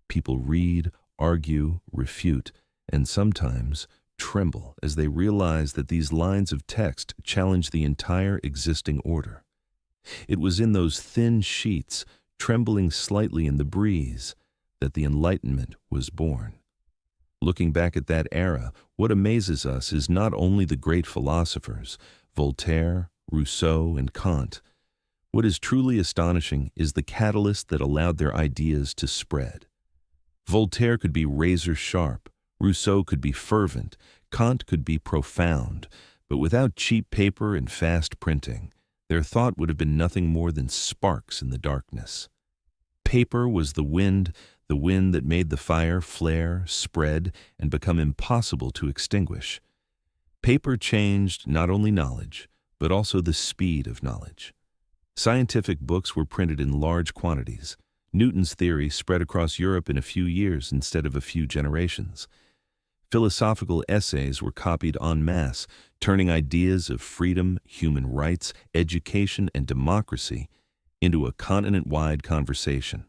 People read, argue, refute, and sometimes tremble as they realize that these lines of text challenge the entire existing order. It was in those thin sheets, trembling slightly in the breeze, that the Enlightenment was born. Looking back at that era, what amazes us is not only the great philosophers, Voltaire, Rousseau, and Kant. What is truly astonishing is the catalyst that allowed their ideas to spread. Voltaire could be razor-sharp, Rousseau could be fervent, Kant could be profound, but without cheap paper and fast printing, their thought would have been nothing more than sparks in the darkness. Paper was the wind that made the fire flare, spread, and become impossible to extinguish. Paper changed not only knowledge, but also the speed of knowledge. Scientific books were printed in large quantities. Newton's theory spread across Europe in a few years instead of a few generations. Philosophical essays were copied en masse, turning ideas of freedom, human rights, education, and democracy into a continent-wide conversation.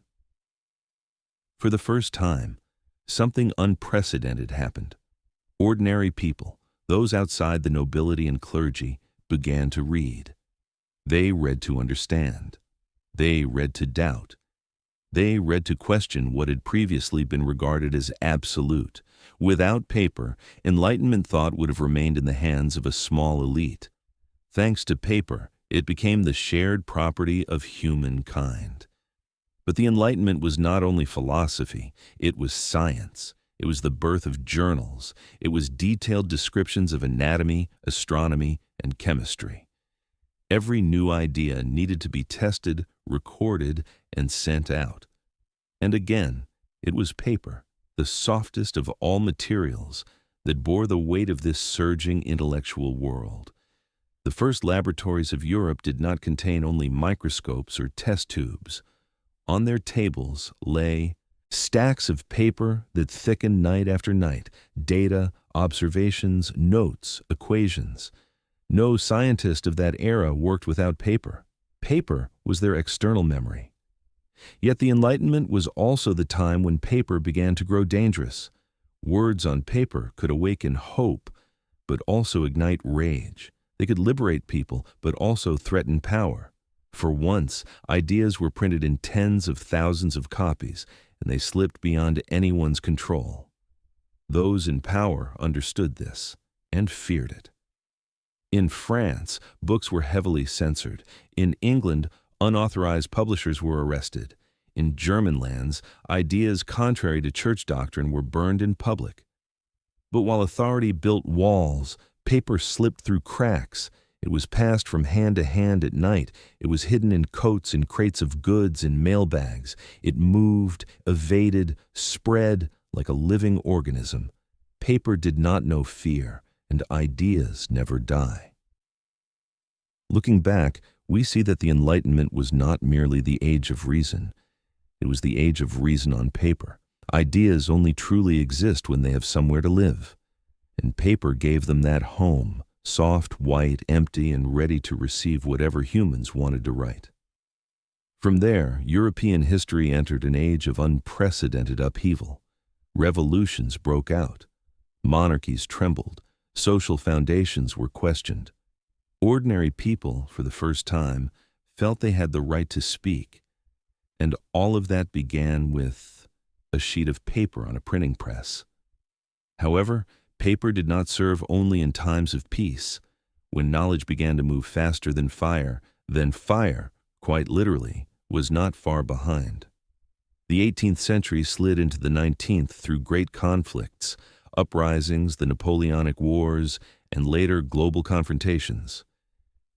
For the first time, something unprecedented happened. Ordinary people, those outside the nobility and clergy, began to read. They read to understand. They read to doubt. They read to question what had previously been regarded as absolute. Without paper, Enlightenment thought would have remained in the hands of a small elite. Thanks to paper, it became the shared property of humankind. But the Enlightenment was not only philosophy, it was science. It was the birth of journals. It was detailed descriptions of anatomy, astronomy, and chemistry. Every new idea needed to be tested, recorded, and sent out. And again, it was paper, the softest of all materials, that bore the weight of this surging intellectual world. The first laboratories of Europe did not contain only microscopes or test tubes. On their tables lay stacks of paper that thickened night after night, data, observations, notes, equations. No scientist of that era worked without paper. Paper was their external memory. Yet the Enlightenment was also the time when paper began to grow dangerous. Words on paper could awaken hope, but also ignite rage. They could liberate people, but also threaten power. For once, ideas were printed in tens of thousands of copies, and they slipped beyond anyone's control. Those in power understood this and feared it. In France, books were heavily censored. In England, unauthorized publishers were arrested. In German lands, ideas contrary to church doctrine were burned in public. But while authority built walls, paper slipped through cracks. It was passed from hand to hand at night. It was hidden in coats and crates of goods and mailbags. It moved, evaded, spread like a living organism. Paper did not know fear, and ideas never die. Looking back, we see that the Enlightenment was not merely the age of reason. It was the age of reason on paper. Ideas only truly exist when they have somewhere to live. And paper gave them that home, soft, white, empty, and ready to receive whatever humans wanted to write. From there, European history entered an age of unprecedented upheaval. Revolutions broke out. Monarchies trembled. Social foundations were questioned. Ordinary people, for the first time, felt they had the right to speak. And all of that began with a sheet of paper on a printing press. However, paper did not serve only in times of peace. When knowledge began to move faster than fire, quite literally, was not far behind. The 18th century slid into the 19th through great conflicts, uprisings, the Napoleonic Wars, and later global confrontations.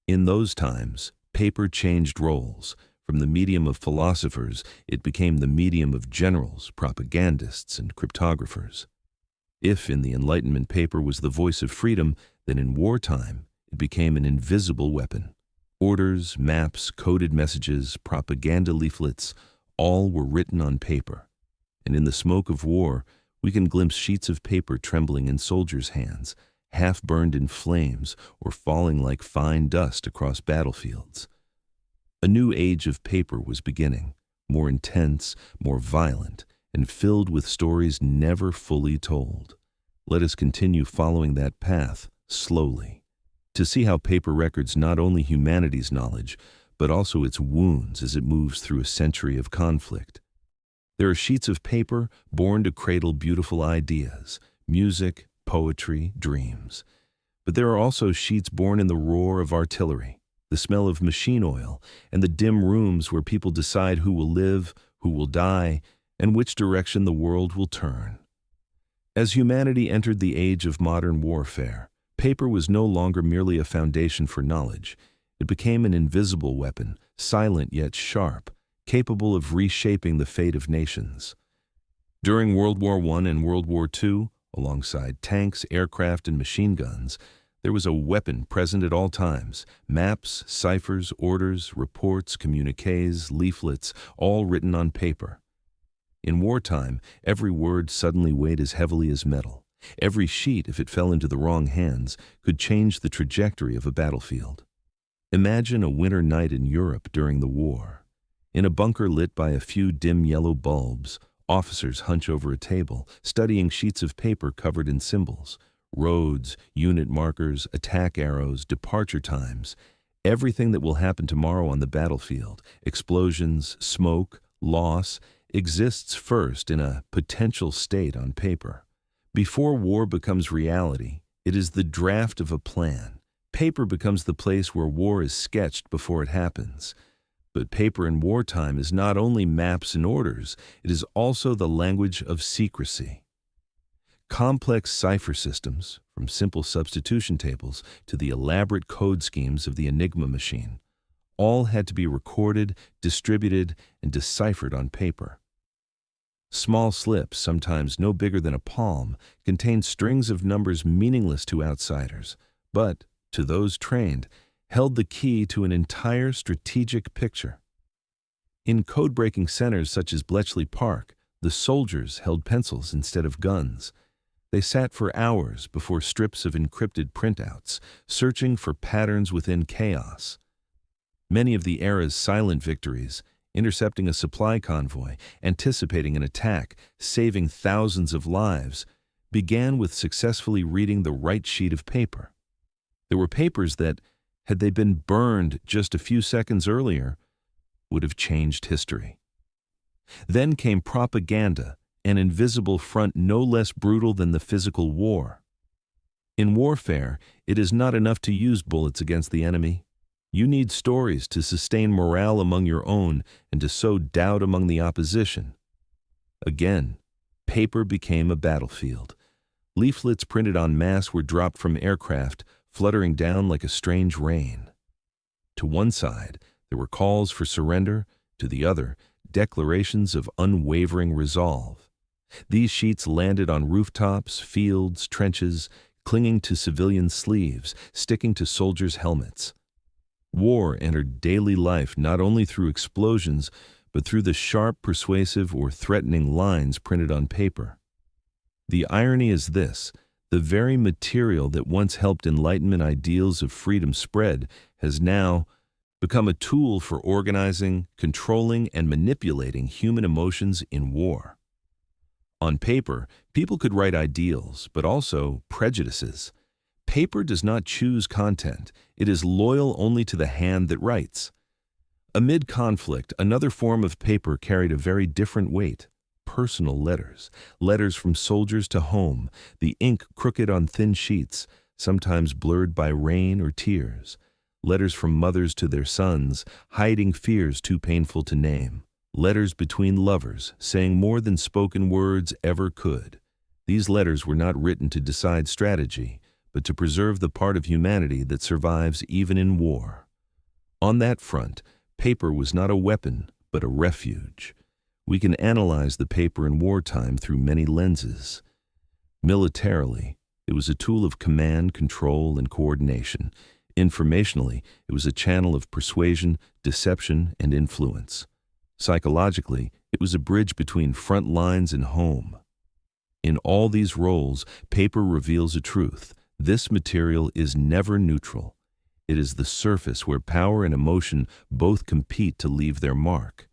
In those times, paper changed roles. From the medium of philosophers, it became the medium of generals, propagandists, and cryptographers. If in the Enlightenment paper was the voice of freedom, then in wartime it became an invisible weapon. Orders, maps, coded messages, propaganda leaflets, all were written on paper. And in the smoke of war, we can glimpse sheets of paper trembling in soldiers' hands, half burned in flames or falling like fine dust across battlefields. A new age of paper was beginning, more intense, more violent, and filled with stories never fully told. Let us continue following that path slowly, to see how paper records not only humanity's knowledge, but also its wounds as it moves through a century of conflict. There are sheets of paper born to cradle beautiful ideas, music, poetry, dreams. But there are also sheets born in the roar of artillery, the smell of machine oil, and the dim rooms where people decide who will live, who will die, and which direction the world will turn. As humanity entered the age of modern warfare, paper was no longer merely a foundation for knowledge. It became an invisible weapon, silent yet sharp, capable of reshaping the fate of nations. During World War I and World War II, alongside tanks, aircraft, and machine guns, there was a weapon present at all times: maps, ciphers, orders, reports, communiques, leaflets, all written on paper. In wartime, every word suddenly weighed as heavily as metal. Every sheet, if it fell into the wrong hands, could change the trajectory of a battlefield. Imagine a winter night in Europe during the war. In a bunker lit by a few dim yellow bulbs, officers hunch over a table, studying sheets of paper covered in symbols. Roads, unit markers, attack arrows, departure times, everything that will happen tomorrow on the battlefield, explosions, smoke, loss, exists first in a potential state on paper. Before war becomes reality, it is the draft of a plan. Paper becomes the place where war is sketched before it happens. But paper in wartime is not only maps and orders, it is also the language of secrecy. Complex cipher systems, from simple substitution tables to the elaborate code schemes of the Enigma machine, all had to be recorded, distributed, and deciphered on paper. Small slips, sometimes no bigger than a palm, contained strings of numbers meaningless to outsiders, but, to those trained, held the key to an entire strategic picture. In code-breaking centers such as Bletchley Park, the soldiers held pencils instead of guns. They sat for hours before strips of encrypted printouts, searching for patterns within chaos. Many of the era's silent victories, intercepting a supply convoy, anticipating an attack, saving thousands of lives, began with successfully reading the right sheet of paper. There were papers that, had they been burned just a few seconds earlier, would have changed history. Then came propaganda, an invisible front no less brutal than the physical war. In warfare, it is not enough to use bullets against the enemy. You need stories to sustain morale among your own and to sow doubt among the opposition. Again, paper became a battlefield. Leaflets printed en masse were dropped from aircraft, fluttering down like a strange rain. To one side, there were calls for surrender, to the other, declarations of unwavering resolve. These sheets landed on rooftops, fields, trenches, clinging to civilian sleeves, sticking to soldiers' helmets. War entered daily life not only through explosions, but through the sharp, persuasive, or threatening lines printed on paper. The irony is this: the very material that once helped Enlightenment ideals of freedom spread has now become a tool for organizing, controlling, and manipulating human emotions in war. On paper, people could write ideals, but also prejudices. Paper does not choose content. It is loyal only to the hand that writes. Amid conflict, another form of paper carried a very different weight: personal letters. Letters from soldiers to home, the ink crooked on thin sheets, sometimes blurred by rain or tears. Letters from mothers to their sons, hiding fears too painful to name. Letters between lovers, saying more than spoken words ever could. These letters were not written to decide strategy, but to preserve the part of humanity that survives even in war. On that front, paper was not a weapon, but a refuge. We can analyze the paper in wartime through many lenses. Militarily, it was a tool of command, control, and coordination. Informationally, it was a channel of persuasion, deception, and influence. Psychologically, it was a bridge between front lines and home. In all these roles, paper reveals a truth: this material is never neutral. It is the surface where power and emotion both compete to leave their mark.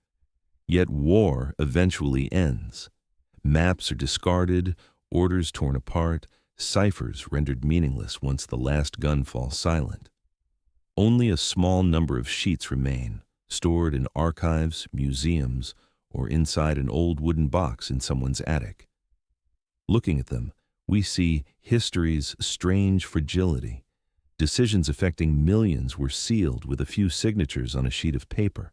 Yet war eventually ends. Maps are discarded, orders torn apart, ciphers rendered meaningless once the last gun falls silent. Only a small number of sheets remain, stored in archives, museums, or inside an old wooden box in someone's attic. Looking at them, we see history's strange fragility. Decisions affecting millions were sealed with a few signatures on a sheet of paper.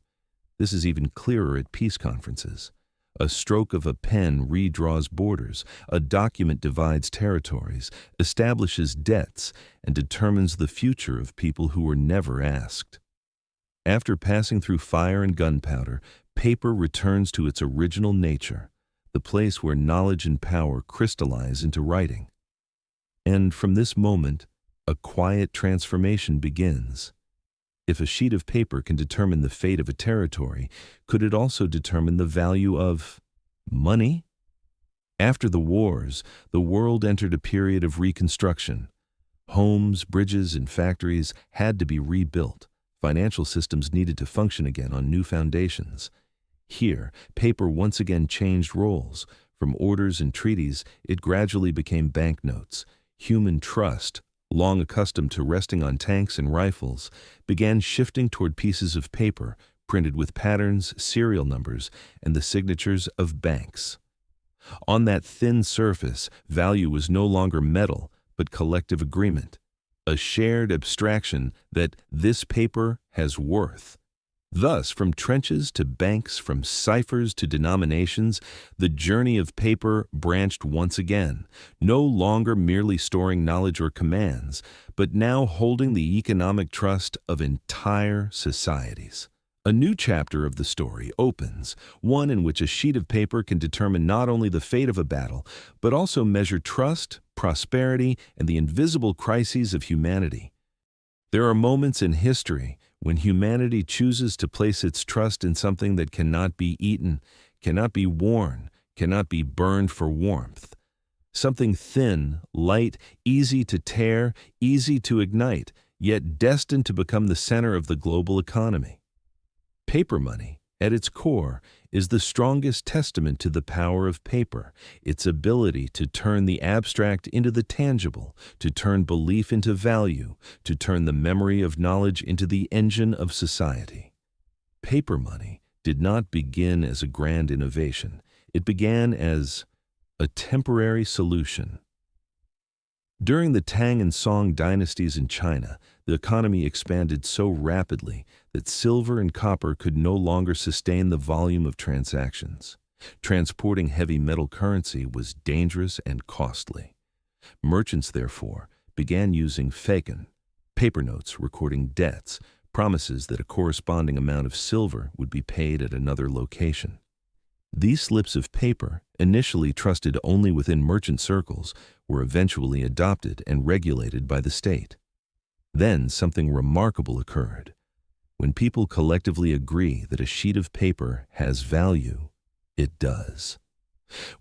This is even clearer at peace conferences. A stroke of a pen redraws borders, a document divides territories, establishes debts, and determines the future of people who were never asked. After passing through fire and gunpowder, paper returns to its original nature, the place where knowledge and power crystallize into writing. And from this moment, a quiet transformation begins. If a sheet of paper can determine the fate of a territory, could it also determine the value of money? After the wars, the world entered a period of reconstruction. Homes, bridges, and factories had to be rebuilt. Financial systems needed to function again on new foundations. Here, paper once again changed roles. From orders and treaties, it gradually became banknotes. Human trust, long accustomed to resting on tanks and rifles, began shifting toward pieces of paper printed with patterns, serial numbers, and the signatures of banks. On that thin surface, value was no longer metal, but collective agreement, a shared abstraction that this paper has worth. Thus, from trenches to banks, from ciphers to denominations, the journey of paper branched once again, no longer merely storing knowledge or commands, but now holding the economic trust of entire societies. A new chapter of the story opens, one in which a sheet of paper can determine not only the fate of a battle, but also measure trust, prosperity, and the invisible crises of humanity. There are moments in history when humanity chooses to place its trust in something that cannot be eaten, cannot be worn, cannot be burned for warmth. Something thin, light, easy to tear, easy to ignite, yet destined to become the center of the global economy. Paper money, at its core, is the strongest testament to the power of paper, its ability to turn the abstract into the tangible, to turn belief into value, to turn the memory of knowledge into the engine of society. Paper money did not begin as a grand innovation. It began as a temporary solution. During the Tang and Song dynasties in China, the economy expanded so rapidly that silver and copper could no longer sustain the volume of transactions. Transporting heavy metal currency was dangerous and costly. Merchants, therefore, began using faken, paper notes recording debts, promises that a corresponding amount of silver would be paid at another location. These slips of paper, initially trusted only within merchant circles, were eventually adopted and regulated by the state. Then something remarkable occurred. When people collectively agree that a sheet of paper has value, it does.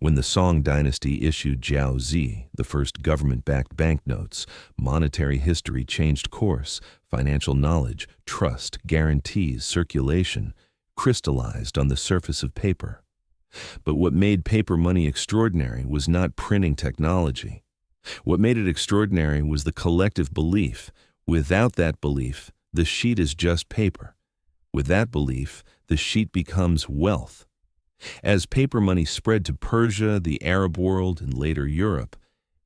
When the Song dynasty issued Jiaozi, the first government-backed banknotes, monetary history changed course, financial knowledge, trust, guarantees, circulation, crystallized on the surface of paper. But what made paper money extraordinary was not printing technology. What made it extraordinary was the collective belief. Without that belief, the sheet is just paper. With that belief, the sheet becomes wealth. As paper money spread to Persia, the Arab world, and later Europe,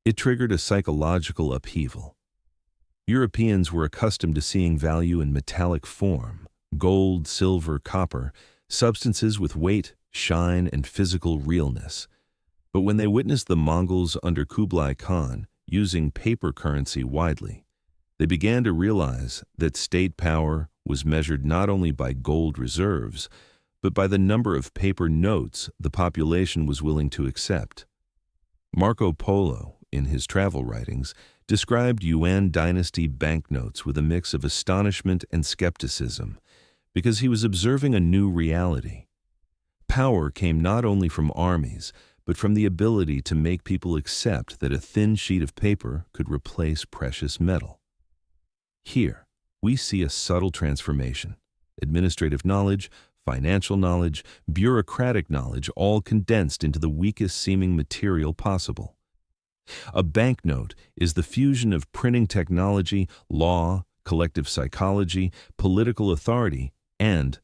it triggered a psychological upheaval. Europeans were accustomed to seeing value in metallic form, gold, silver, copper, substances with weight, shine, and physical realness. But when they witnessed the Mongols under Kublai Khan using paper currency widely, they began to realize that state power was measured not only by gold reserves, but by the number of paper notes the population was willing to accept. Marco Polo, in his travel writings, described Yuan dynasty banknotes with a mix of astonishment and skepticism, because he was observing a new reality. Power came not only from armies, but from the ability to make people accept that a thin sheet of paper could replace precious metal. Here, we see a subtle transformation. Administrative knowledge, financial knowledge, bureaucratic knowledge, all condensed into the weakest seeming material possible. A banknote is the fusion of printing technology, law, collective psychology, political authority, and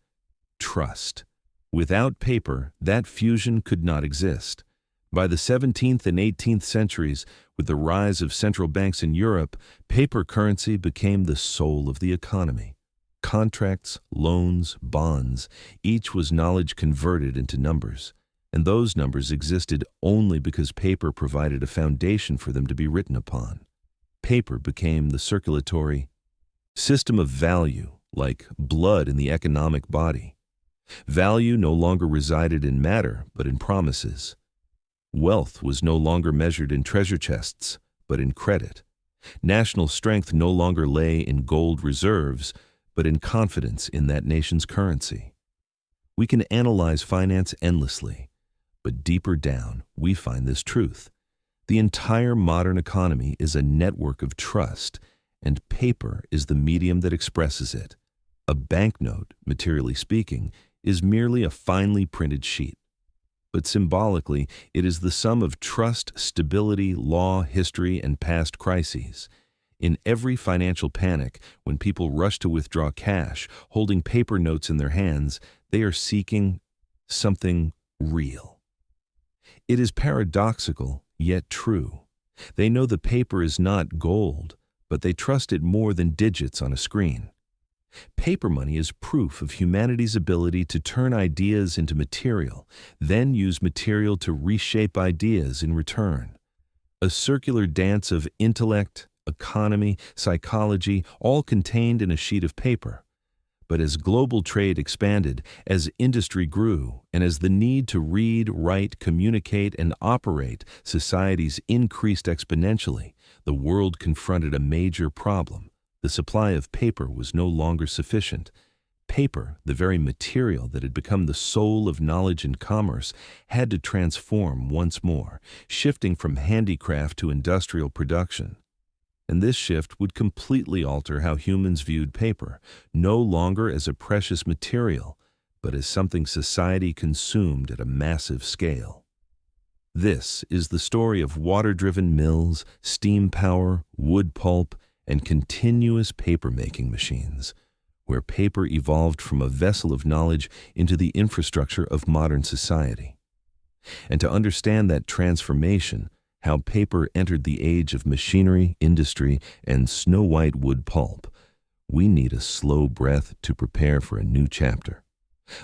trust. Without paper, that fusion could not exist. By the 17th and 18th centuries, with the rise of central banks in Europe, paper currency became the soul of the economy. Contracts, loans, bonds, each was knowledge converted into numbers, and those numbers existed only because paper provided a foundation for them to be written upon. Paper became the circulatory system of value, like blood in the economic body. Value no longer resided in matter, but in promises. Wealth was no longer measured in treasure chests, but in credit. National strength no longer lay in gold reserves, but in confidence in that nation's currency. We can analyze finance endlessly, but deeper down, we find this truth. The entire modern economy is a network of trust, and paper is the medium that expresses it. A banknote, materially speaking, is merely a finely printed sheet. But symbolically, it is the sum of trust, stability, law, history, and past crises. In every financial panic, when people rush to withdraw cash, holding paper notes in their hands, they are seeking something real. It is paradoxical, yet true. They know the paper is not gold, but they trust it more than digits on a screen. Paper money is proof of humanity's ability to turn ideas into material, then use material to reshape ideas in return. A circular dance of intellect, economy, psychology, all contained in a sheet of paper. But as global trade expanded, as industry grew, and as the need to read, write, communicate, and operate societies increased exponentially, the world confronted a major problem. The supply of paper was no longer sufficient. Paper, the very material that had become the soul of knowledge and commerce, had to transform once more, shifting from handicraft to industrial production. And this shift would completely alter how humans viewed paper, no longer as a precious material, but as something society consumed at a massive scale. This is the story of water-driven mills, steam power, wood pulp, and continuous paper-making machines, where paper evolved from a vessel of knowledge into the infrastructure of modern society. And to understand that transformation, how paper entered the age of machinery, industry, and snow-white wood pulp, we need a slow breath to prepare for a new chapter.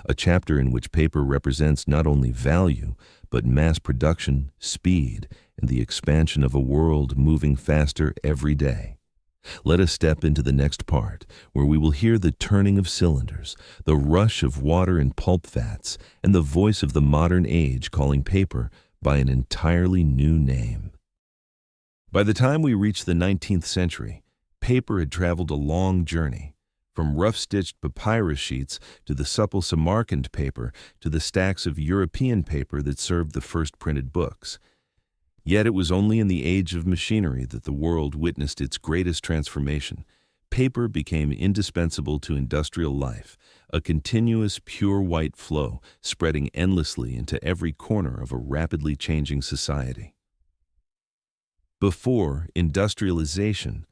A chapter in which paper represents not only value, but mass production, speed, and the expansion of a world moving faster every day. Let us step into the next part, where we will hear the turning of cylinders, the rush of water in pulp vats, and the voice of the modern age calling paper by an entirely new name. By the time we reach the 19th century, paper had traveled a long journey. from rough-stitched papyrus sheets to the supple Samarkand paper to the stacks of European paper that served the first printed books. Yet it was only in the age of machinery that the world witnessed its greatest transformation. Paper became indispensable to industrial life, a continuous pure white flow spreading endlessly into every corner of a rapidly changing society. Before industrialization,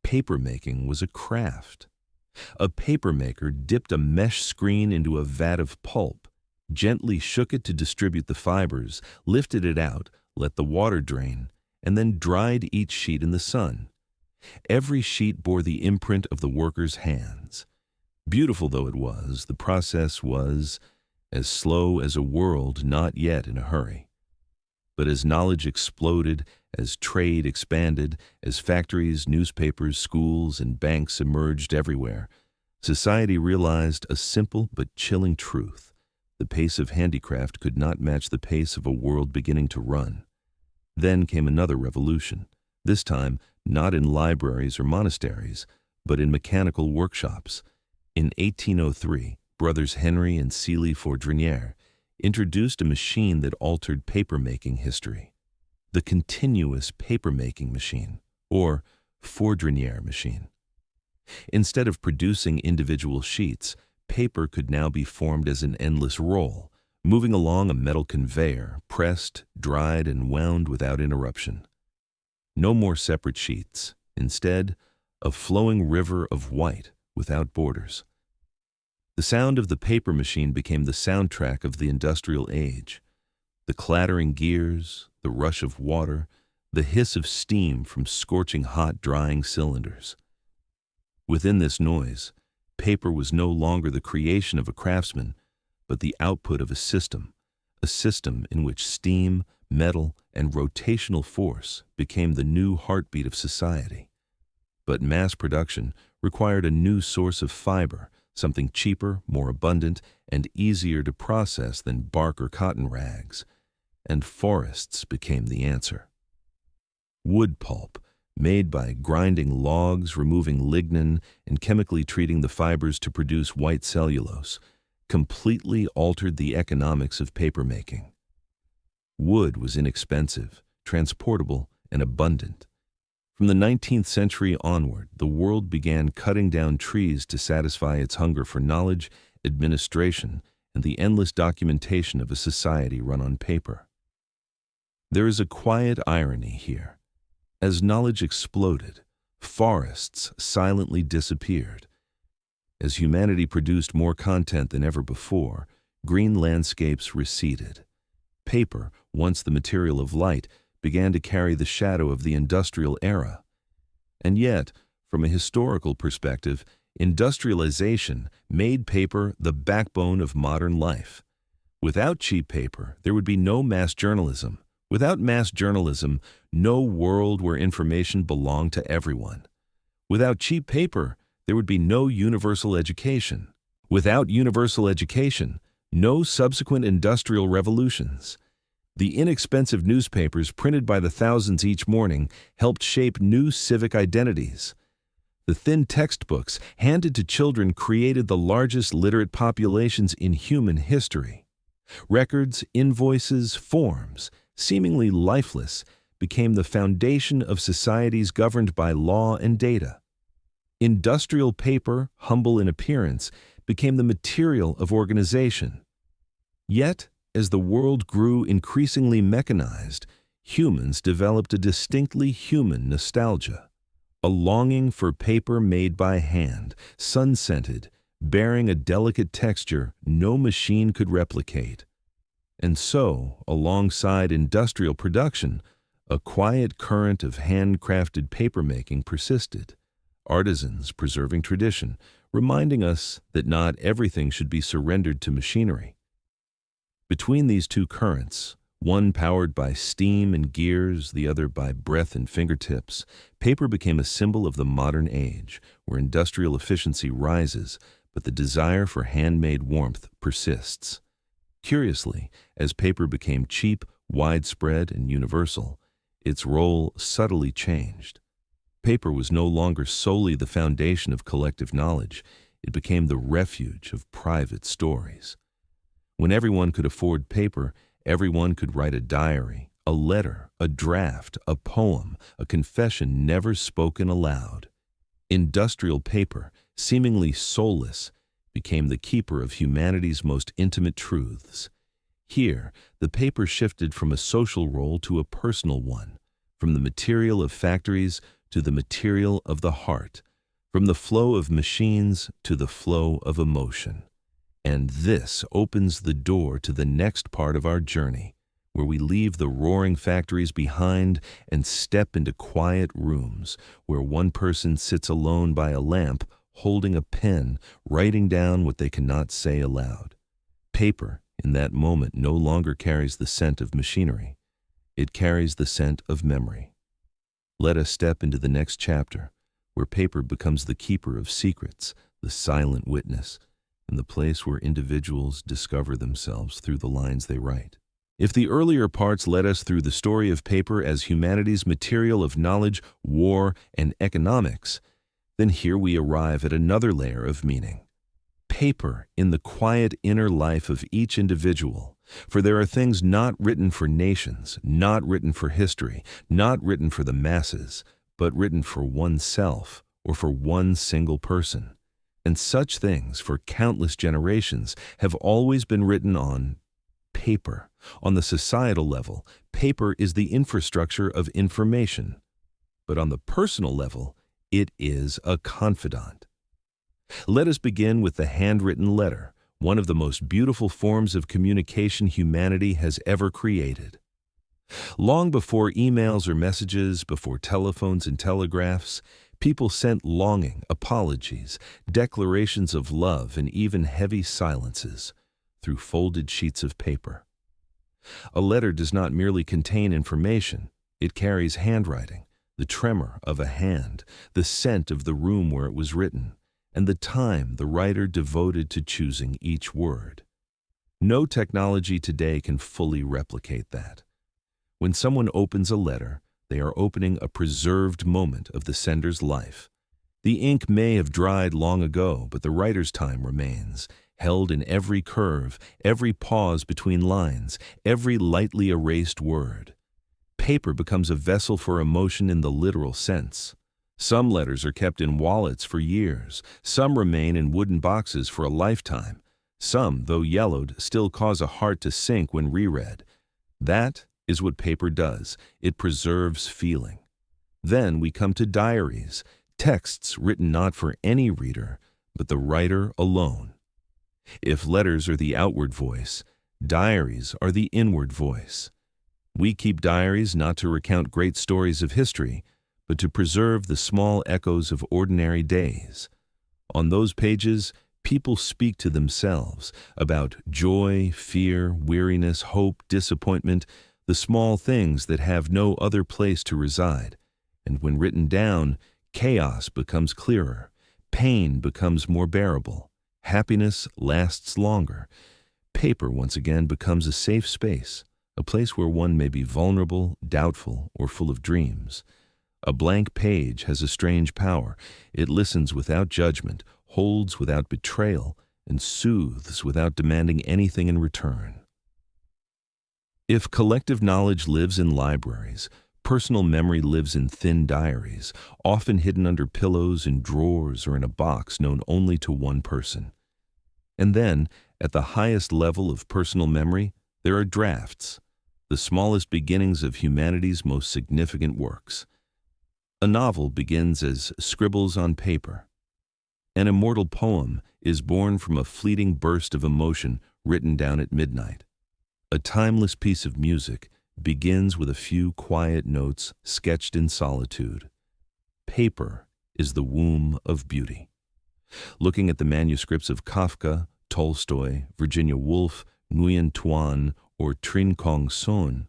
papermaking was a craft. A papermaker dipped a mesh screen into a vat of pulp, gently shook it to distribute the fibers, lifted it out, let the water drain, and then dried each sheet in the sun. Every sheet bore the imprint of the worker's hands. Beautiful though it was, the process was as slow as a world not yet in a hurry. But as knowledge exploded, as trade expanded, as factories, newspapers, schools, and banks emerged everywhere, society realized a simple but chilling truth. The pace of handicraft could not match the pace of a world beginning to run. Then came another revolution, this time not in libraries or monasteries, but in mechanical workshops. In 1803, brothers Henry and Célie Fordrinière introduced a machine that altered papermaking history, the continuous papermaking machine, or Fordrinière machine. Instead of producing individual sheets, paper could now be formed as an endless roll, moving along a metal conveyor, pressed, dried, and wound without interruption. No more separate sheets. Instead, a flowing river of white without borders. The sound of the paper machine became the soundtrack of the industrial age. The clattering gears, the rush of water, the hiss of steam from scorching hot drying cylinders. Within this noise, paper was no longer the creation of a craftsman, but the output of a system in which steam, metal, and rotational force became the new heartbeat of society. But mass production required a new source of fiber, something cheaper, more abundant, and easier to process than bark or cotton rags. And forests became the answer. Wood pulp, made by grinding logs, removing lignin, and chemically treating the fibers to produce white cellulose, completely altered the economics of papermaking. Wood was inexpensive, transportable, and abundant. From the 19th century onward, the world began cutting down trees to satisfy its hunger for knowledge, administration, and the endless documentation of a society run on paper. There is a quiet irony here. As knowledge exploded, forests silently disappeared. As humanity produced more content than ever before, green landscapes receded. Paper, once the material of light, began to carry the shadow of the industrial era. And yet, from a historical perspective, industrialization made paper the backbone of modern life. Without cheap paper, there would be no mass journalism. Without mass journalism, no world where information belonged to everyone. Without cheap paper, there would be no universal education. Without universal education, no subsequent industrial revolutions. The inexpensive newspapers printed by the thousands each morning helped shape new civic identities. The thin textbooks handed to children created the largest literate populations in human history. Records, invoices, forms, seemingly lifeless, became the foundation of societies governed by law and data. Industrial paper, humble in appearance, became the material of organization. Yet, as the world grew increasingly mechanized, humans developed a distinctly human nostalgia, a longing for paper made by hand, sun-scented, bearing a delicate texture no machine could replicate. And so, alongside industrial production, a quiet current of handcrafted papermaking persisted. Artisans preserving tradition, reminding us that not everything should be surrendered to machinery. Between these two currents, one powered by steam and gears, the other by breath and fingertips, paper became a symbol of the modern age, where industrial efficiency rises, but the desire for handmade warmth persists. Curiously, as paper became cheap, widespread, and universal, its role subtly changed. Paper was no longer solely the foundation of collective knowledge. It became the refuge of private stories. When everyone could afford paper, everyone could write a diary, a letter, a draft, a poem, a confession never spoken aloud. Industrial paper, seemingly soulless, became the keeper of humanity's most intimate truths. Here, the paper shifted from a social role to a personal one, from the material of factories to the material of the heart, from the flow of machines to the flow of emotion. And this opens the door to the next part of our journey, where we leave the roaring factories behind and step into quiet rooms where one person sits alone by a lamp, holding a pen, writing down what they cannot say aloud. Paper, in that moment, no longer carries the scent of machinery. It carries the scent of memory. Let us step into the next chapter, where paper becomes the keeper of secrets, the silent witness, and the place where individuals discover themselves through the lines they write. If the earlier parts led us through the story of paper as humanity's material of knowledge, war, and economics, then here we arrive at another layer of meaning. Paper in the quiet inner life of each individual, for there are things not written for nations, not written for history, not written for the masses, but written for oneself or for one single person. And such things, for countless generations, have always been written on paper. On the societal level, paper is the infrastructure of information. But on the personal level, it is a confidant. Let us begin with the handwritten letter, one of the most beautiful forms of communication humanity has ever created. Long before emails or messages, before telephones and telegraphs, people sent longing, apologies, declarations of love, and even heavy silences through folded sheets of paper. A letter does not merely contain information, it carries handwriting, the tremor of a hand, the scent of the room where it was written, and the time the writer devoted to choosing each word. No technology today can fully replicate that. When someone opens a letter, they are opening a preserved moment of the sender's life. The ink may have dried long ago, but the writer's time remains, held in every curve, every pause between lines, every lightly erased word. Paper becomes a vessel for emotion in the literal sense. Some letters are kept in wallets for years. Some remain in wooden boxes for a lifetime. Some, though yellowed, still cause a heart to sink when reread. That is what paper does. It preserves feeling. Then we come to diaries, texts written not for any reader, but the writer alone. If letters are the outward voice, diaries are the inward voice. We keep diaries not to recount great stories of history, but to preserve the small echoes of ordinary days. On those pages, people speak to themselves about joy, fear, weariness, hope, disappointment, the small things that have no other place to reside. And when written down, chaos becomes clearer, pain becomes more bearable, happiness lasts longer. Paper once again becomes a safe space, a place where one may be vulnerable, doubtful, or full of dreams. A blank page has a strange power. It listens without judgment, holds without betrayal, and soothes without demanding anything in return. If collective knowledge lives in libraries, personal memory lives in thin diaries, often hidden under pillows, in drawers, or in a box known only to one person. And then, at the highest level of personal memory, there are drafts, the smallest beginnings of humanity's most significant works. A novel begins as scribbles on paper. An immortal poem is born from a fleeting burst of emotion written down at midnight. A timeless piece of music begins with a few quiet notes sketched in solitude. Paper is the womb of beauty. Looking at the manuscripts of Kafka, Tolstoy, Virginia Woolf, Nguyen Tuan, or Trinh Kong Son,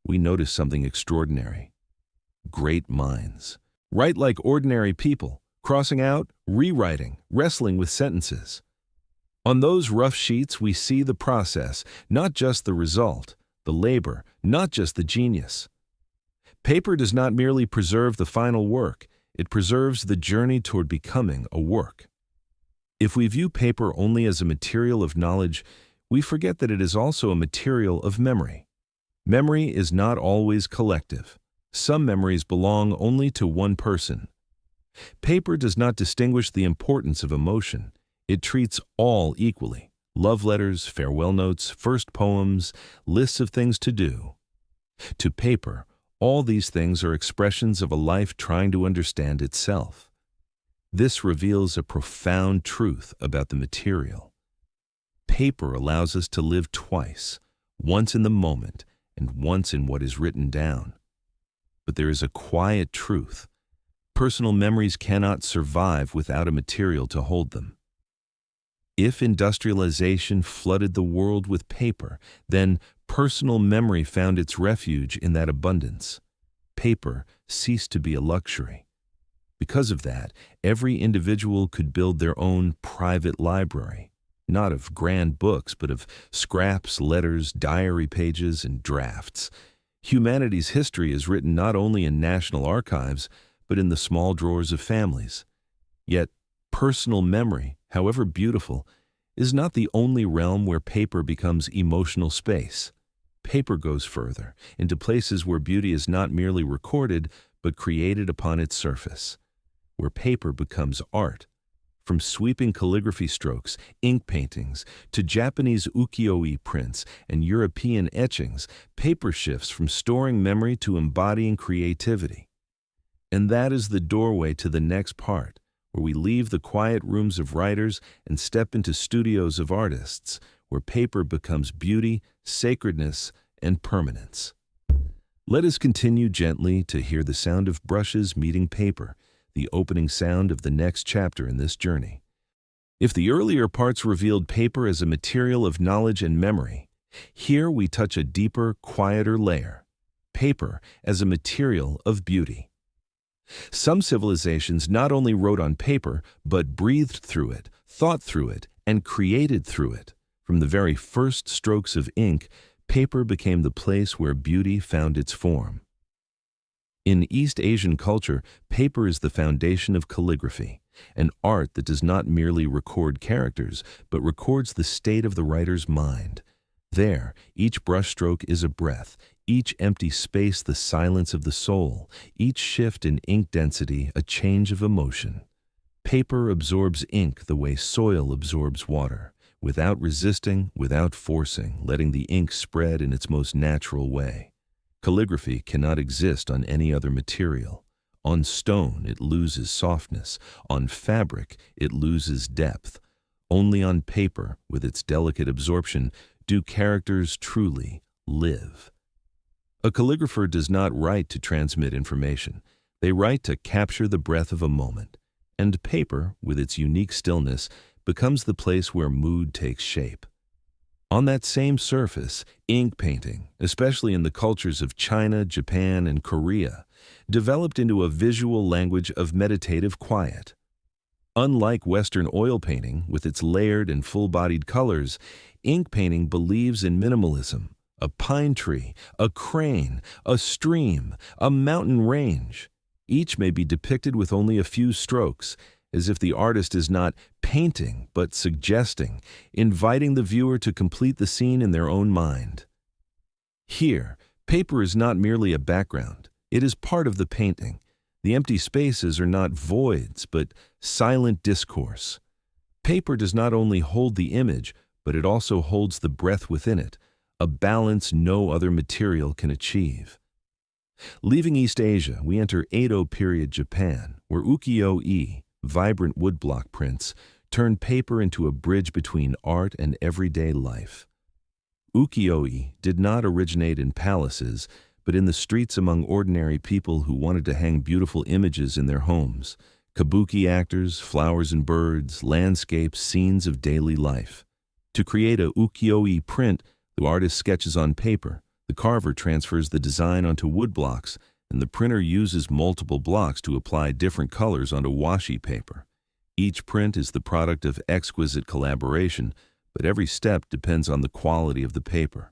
we notice something extraordinary. Great minds write like ordinary people, crossing out, rewriting, wrestling with sentences. On those rough sheets, we see the process, not just the result, the labor, not just the genius. Paper does not merely preserve the final work, it preserves the journey toward becoming a work. If we view paper only as a material of knowledge, we forget that it is also a material of memory. Memory is not always collective. Some memories belong only to one person. Paper does not distinguish the importance of emotion. It treats all equally. Love letters, farewell notes, first poems, lists of things to do. To paper, all these things are expressions of a life trying to understand itself. This reveals a profound truth about the material. Paper allows us to live twice, once in the moment and once in what is written down. But there is a quiet truth. Personal memories cannot survive without a material to hold them. If industrialization flooded the world with paper, then personal memory found its refuge in that abundance. Paper ceased to be a luxury. Because of that, every individual could build their own private library, not of grand books, but of scraps, letters, diary pages, and drafts. Humanity's history is written not only in national archives, but in the small drawers of families. Yet, personal memory, however beautiful, is not the only realm where paper becomes emotional space. Paper goes further, into places where beauty is not merely recorded, but created upon its surface, where paper becomes art. From sweeping calligraphy strokes, ink paintings, to Japanese ukiyo-e prints and European etchings, paper shifts from storing memory to embodying creativity. And that is the doorway to the next part, where we leave the quiet rooms of writers and step into studios of artists, where paper becomes beauty, sacredness, and permanence. Let us continue gently to hear the sound of brushes meeting paper, the opening sound of the next chapter in this journey. If the earlier parts revealed paper as a material of knowledge and memory, here we touch a deeper, quieter layer, paper as a material of beauty. Some civilizations not only wrote on paper, but breathed through it, thought through it, and created through it. From the very first strokes of ink, paper became the place where beauty found its form. In East Asian culture, paper is the foundation of calligraphy, an art that does not merely record characters, but records the state of the writer's mind. There, each brushstroke is a breath, each empty space the silence of the soul, each shift in ink density a change of emotion. Paper absorbs ink the way soil absorbs water, without resisting, without forcing, letting the ink spread in its most natural way. Calligraphy cannot exist on any other material. On stone, it loses softness. On fabric, it loses depth. Only on paper, with its delicate absorption, do characters truly live. A calligrapher does not write to transmit information. They write to capture the breath of a moment. And paper, with its unique stillness, becomes the place where mood takes shape. On that same surface, ink painting, especially in the cultures of China, Japan, and Korea, developed into a visual language of meditative quiet. Unlike Western oil painting, with its layered and full-bodied colors, ink painting believes in minimalism. A pine tree, a crane, a stream, a mountain range. Each may be depicted with only a few strokes, as if the artist is not painting but suggesting, inviting the viewer to complete the scene in their own mind. Here, paper is not merely a background. It is part of the painting. The empty spaces are not voids, but silent discourse. Paper does not only hold the image, but it also holds the breath within it, a balance no other material can achieve. Leaving East Asia, we enter Edo period Japan, where ukiyo-e, vibrant woodblock prints, turn paper into a bridge between art and everyday life. Ukiyo-e did not originate in palaces, but in the streets among ordinary people who wanted to hang beautiful images in their homes. Kabuki actors, flowers and birds, landscapes, scenes of daily life. To create a ukiyo-e print, the artist sketches on paper, the carver transfers the design onto wood blocks, and the printer uses multiple blocks to apply different colors onto washi paper. Each print is the product of exquisite collaboration, but every step depends on the quality of the paper.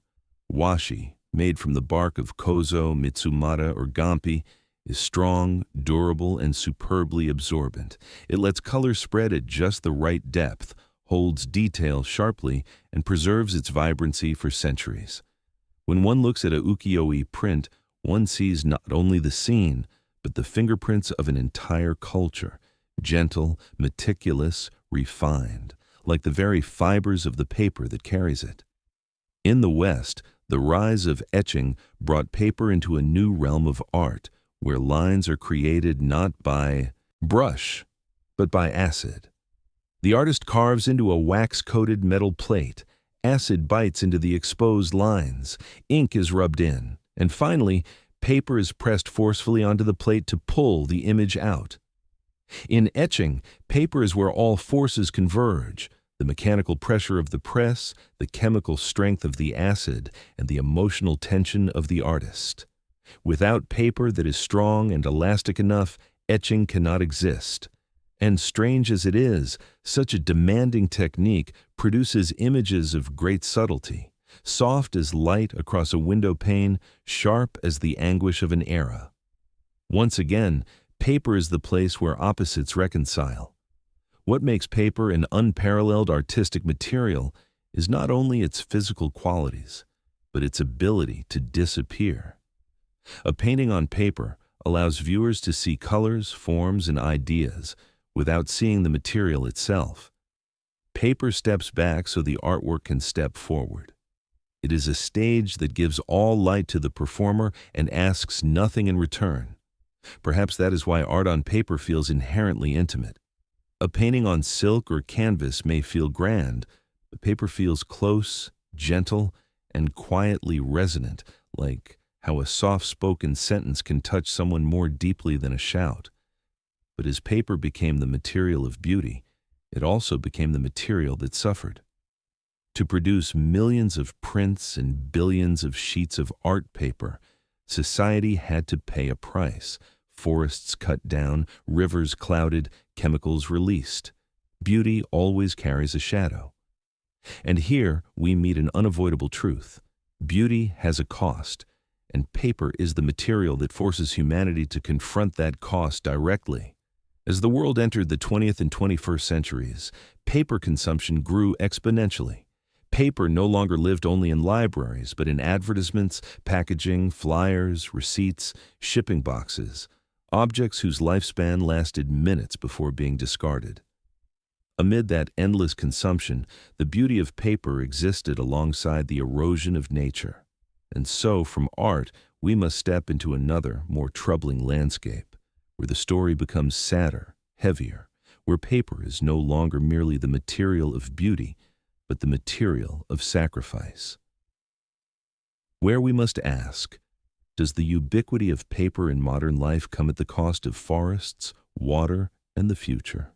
Washi, made from the bark of kozo, mitsumata, or gampi, is strong, durable, and superbly absorbent. It lets color spread at just the right depth, holds detail sharply, and preserves its vibrancy for centuries. When one looks at a ukiyo-e print, one sees not only the scene, but the fingerprints of an entire culture, gentle, meticulous, refined, like the very fibers of the paper that carries it. In the West, the rise of etching brought paper into a new realm of art, where lines are created not by brush, but by acid. The artist carves into a wax-coated metal plate, acid bites into the exposed lines, ink is rubbed in, and finally, paper is pressed forcefully onto the plate to pull the image out. In etching, paper is where all forces converge: the mechanical pressure of the press, the chemical strength of the acid, and the emotional tension of the artist. Without paper that is strong and elastic enough, etching cannot exist. And strange as it is, such a demanding technique produces images of great subtlety, soft as light across a window pane, sharp as the anguish of an era. Once again, paper is the place where opposites reconcile. What makes paper an unparalleled artistic material is not only its physical qualities, but its ability to disappear. A painting on paper allows viewers to see colors, forms, and ideas without seeing the material itself. Paper steps back so the artwork can step forward. It is a stage that gives all light to the performer and asks nothing in return. Perhaps that is why art on paper feels inherently intimate. A painting on silk or canvas may feel grand, but paper feels close, gentle, and quietly resonant, like how a soft-spoken sentence can touch someone more deeply than a shout. But as paper became the material of beauty, it also became the material that suffered. To produce millions of prints and billions of sheets of art paper, society had to pay a price. Forests cut down, rivers clouded, chemicals released. Beauty always carries a shadow. And here we meet an unavoidable truth. Beauty has a cost, and paper is the material that forces humanity to confront that cost directly. As the world entered the 20th and 21st centuries, paper consumption grew exponentially. Paper no longer lived only in libraries, but in advertisements, packaging, flyers, receipts, shipping boxes, objects whose lifespan lasted minutes before being discarded. Amid that endless consumption, the beauty of paper existed alongside the erosion of nature. And so, from art, we must step into another, more troubling landscape, where the story becomes sadder, heavier, where paper is no longer merely the material of beauty, but the material of sacrifice. Where we must ask, does the ubiquity of paper in modern life come at the cost of forests, water, and the future?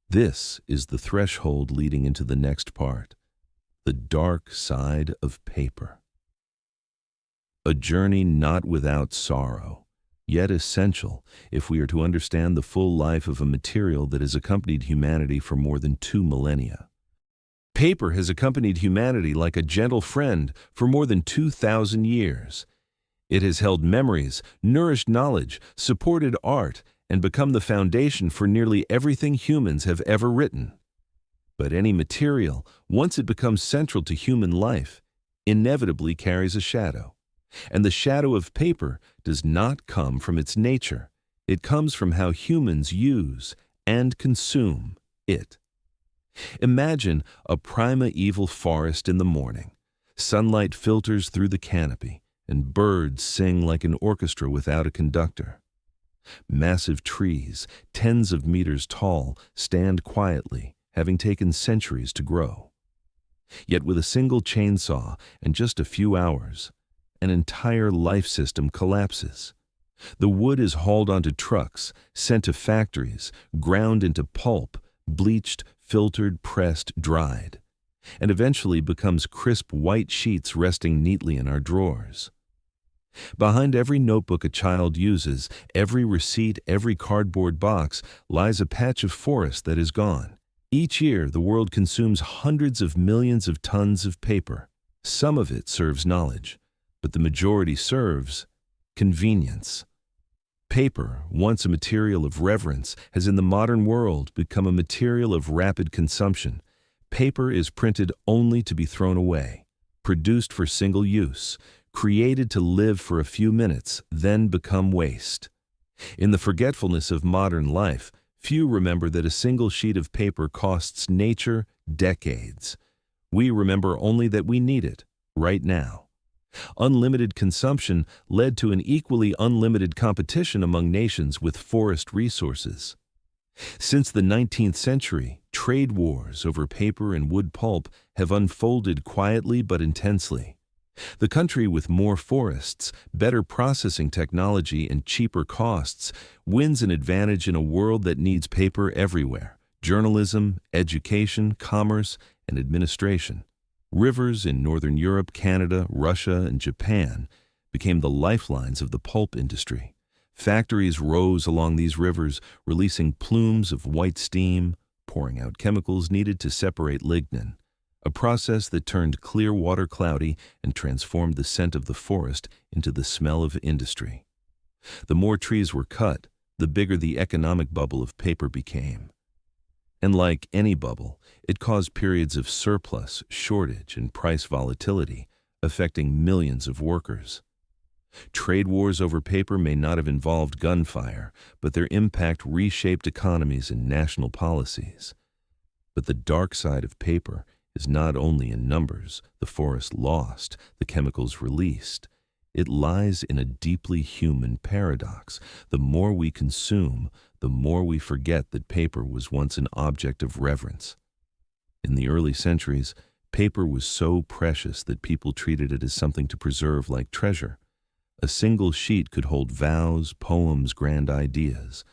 This is the threshold leading into the next part, the dark side of paper. A journey not without sorrow, yet essential if we are to understand the full life of a material that has accompanied humanity for more than 2 millennia. Paper has accompanied humanity like a gentle friend for more than 2,000 years. It has held memories, nourished knowledge, supported art, and become the foundation for nearly everything humans have ever written. But any material, once it becomes central to human life, inevitably carries a shadow. And the shadow of paper does not come from its nature. It comes from how humans use and consume it. Imagine a primeval forest in the morning. Sunlight filters through the canopy, and birds sing like an orchestra without a conductor. Massive trees, tens of meters tall, stand quietly, having taken centuries to grow. Yet with a single chainsaw and just a few hours, an entire life system collapses. The wood is hauled onto trucks, sent to factories, ground into pulp, bleached, filtered, pressed, dried, and eventually becomes crisp white sheets resting neatly in our drawers. Behind every notebook a child uses, every receipt, every cardboard box, lies a patch of forest that is gone. Each year, the world consumes hundreds of millions of tons of paper. Some of it serves knowledge, but the majority serves convenience. Paper, once a material of reverence, has in the modern world become a material of rapid consumption. Paper is printed only to be thrown away, produced for single use, created to live for a few minutes, then become waste. In the forgetfulness of modern life, few remember that a single sheet of paper costs nature decades. We remember only that we need it, right now. Unlimited consumption led to an equally unlimited competition among nations with forest resources. Since the 19th century, trade wars over paper and wood pulp have unfolded quietly but intensely. The country with more forests, better processing technology, and cheaper costs wins an advantage in a world that needs paper everywhere: journalism, education, commerce, and administration. Rivers in Northern Europe, Canada, Russia, and Japan became the lifelines of the pulp industry. Factories rose along these rivers, releasing plumes of white steam, pouring out chemicals needed to separate lignin, a process that turned clear water cloudy and transformed the scent of the forest into the smell of industry. The more trees were cut, the bigger the economic bubble of paper became. And like any bubble, it caused periods of surplus, shortage, and price volatility, affecting millions of workers. Trade wars over paper may not have involved gunfire, but their impact reshaped economies and national policies. But the dark side of paper is not only in numbers, the forest lost, the chemicals released. It lies in a deeply human paradox. The more we consume, the more we forget that paper was once an object of reverence. In the early centuries, paper was so precious that people treated it as something to preserve like treasure. A single sheet could hold vows, poems, grand ideas.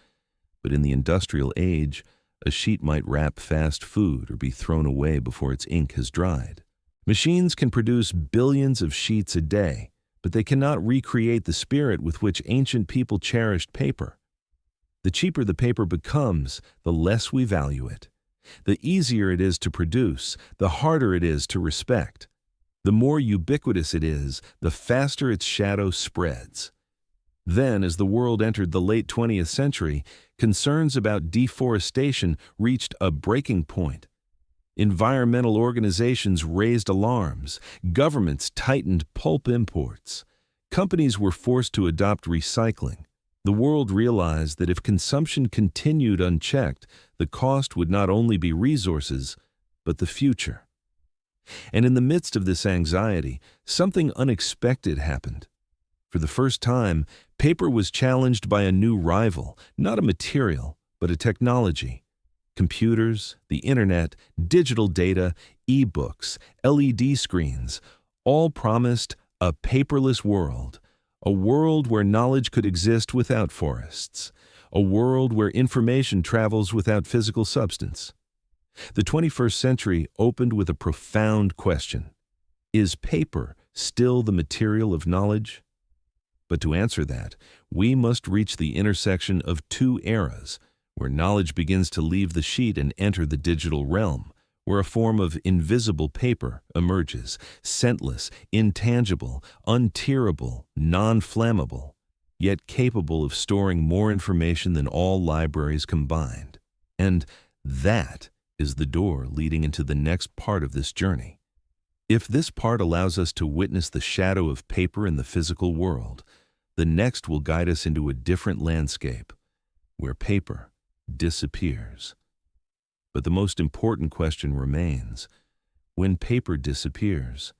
But in the industrial age, a sheet might wrap fast food or be thrown away before its ink has dried. Machines can produce billions of sheets a day, but they cannot recreate the spirit with which ancient people cherished paper. The cheaper the paper becomes, the less we value it. The easier it is to produce, the harder it is to respect. The more ubiquitous it is, the faster its shadow spreads. Then, as the world entered the late 20th century, concerns about deforestation reached a breaking point. Environmental organizations raised alarms. Governments tightened pulp imports. Companies were forced to adopt recycling. The world realized that if consumption continued unchecked, the cost would not only be resources, but the future. And in the midst of this anxiety, something unexpected happened. For the first time, paper was challenged by a new rival, not a material, but a technology. Computers, the internet, digital data, e-books, LED screens, all promised a paperless world, a world where knowledge could exist without forests, a world where information travels without physical substance. The 21st century opened with a profound question: is paper still the material of knowledge? But to answer that, we must reach the intersection of two eras, where knowledge begins to leave the sheet and enter the digital realm, where a form of invisible paper emerges, scentless, intangible, untearable, non-flammable, yet capable of storing more information than all libraries combined. And that is the door leading into the next part of this journey. If this part allows us to witness the shadow of paper in the physical world, the next will guide us into a different landscape, where paper disappears. But the most important question remains: when paper disappears,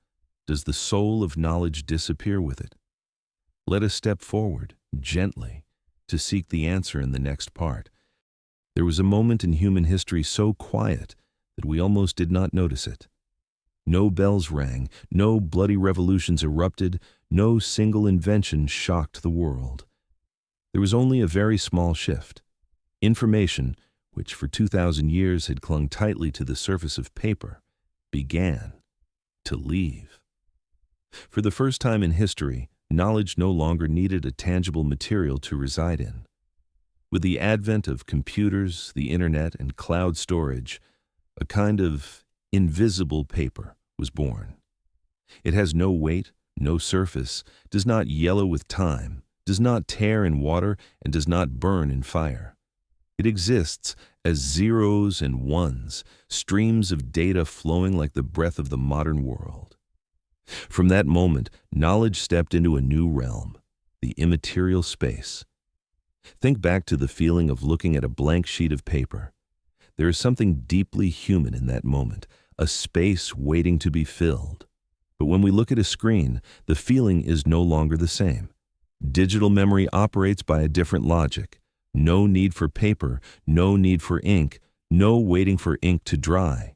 does the soul of knowledge disappear with it? Let us step forward, gently, to seek the answer in the next part. There was a moment in human history so quiet that we almost did not notice it. No bells rang, no bloody revolutions erupted, no single invention shocked the world. There was only a very small shift. Information, which for 2,000 years had clung tightly to the surface of paper, began to leave. For the first time in history, knowledge no longer needed a tangible material to reside in. With the advent of computers, the internet, and cloud storage, a kind of invisible paper was born. It has no weight, no surface, does not yellow with time, does not tear in water and does not burn in fire. It exists as zeros and ones, streams of data flowing like the breath of the modern world. From that moment, knowledge stepped into a new realm, the immaterial space. Think back to the feeling of looking at a blank sheet of paper. There is something deeply human in that moment, a space waiting to be filled. But when we look at a screen, the feeling is no longer the same. Digital memory operates by a different logic. No need for paper, no need for ink, no waiting for ink to dry.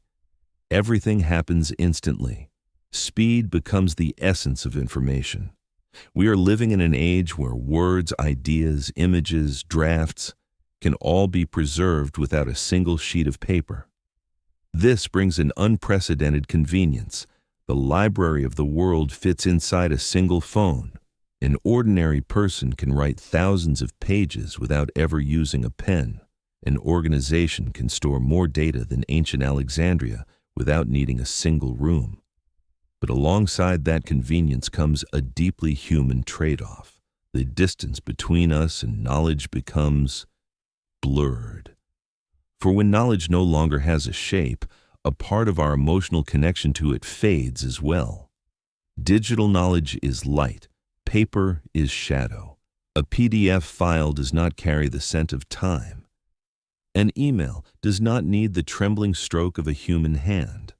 Everything happens instantly. Speed becomes the essence of information. We are living in an age where words, ideas, images, drafts can all be preserved without a single sheet of paper. This brings an unprecedented convenience. The library of the world fits inside a single phone. An ordinary person can write thousands of pages without ever using a pen. An organization can store more data than ancient Alexandria without needing a single room. But alongside that convenience comes a deeply human trade-off. The distance between us and knowledge becomes blurred. For when knowledge no longer has a shape, a part of our emotional connection to it fades as well. Digital knowledge is light. Paper is shadow. A PDF file does not carry the scent of time. An email does not need the trembling stroke of a human hand.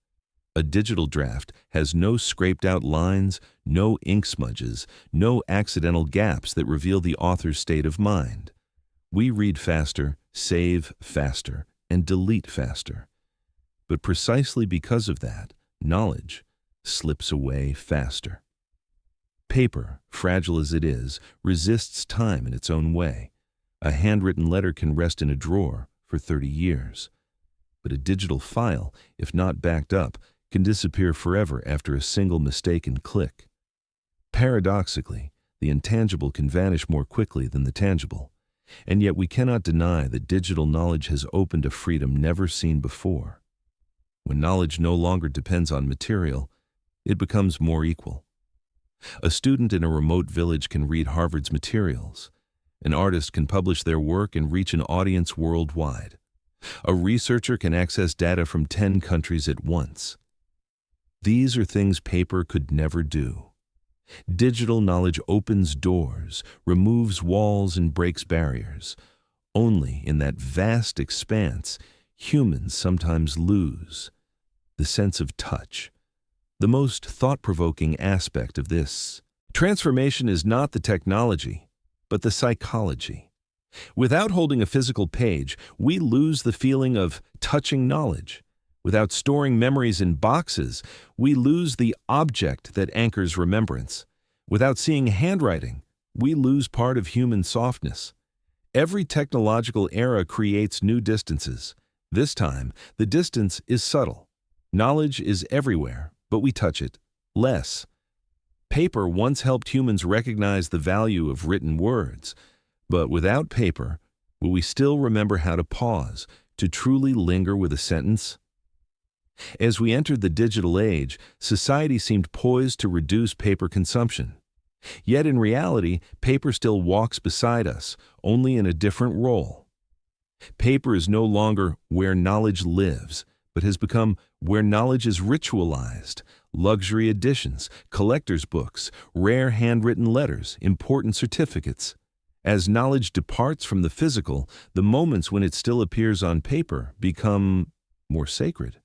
A digital draft has no scraped-out lines, no ink smudges, no accidental gaps that reveal the author's state of mind. We read faster, save faster, and delete faster. But precisely because of that, knowledge slips away faster. Paper, fragile as it is, resists time in its own way. A handwritten letter can rest in a drawer for 30 years. But a digital file, if not backed up, can disappear forever after a single mistaken click. Paradoxically, the intangible can vanish more quickly than the tangible. And yet we cannot deny that digital knowledge has opened a freedom never seen before. When knowledge no longer depends on material, it becomes more equal. A student in a remote village can read Harvard's materials. An artist can publish their work and reach an audience worldwide. A researcher can access data from 10 countries at once. These are things paper could never do. Digital knowledge opens doors, removes walls, and breaks barriers. Only in that vast expanse, humans sometimes lose the sense of touch. The most thought-provoking aspect of this transformation is not the technology, but the psychology. Without holding a physical page, we lose the feeling of touching knowledge. Without storing memories in boxes, we lose the object that anchors remembrance. Without seeing handwriting, we lose part of human softness. Every technological era creates new distances. This time, the distance is subtle. Knowledge is everywhere, but we touch it less. Paper once helped humans recognize the value of written words, but without paper, will we still remember how to pause, to truly linger with a sentence? As we entered the digital age, society seemed poised to reduce paper consumption. Yet in reality, paper still walks beside us, only in a different role. Paper is no longer where knowledge lives, but has become where knowledge is ritualized. Luxury editions, collector's books, rare handwritten letters, important certificates. As knowledge departs from the physical, the moments when it still appears on paper become more sacred.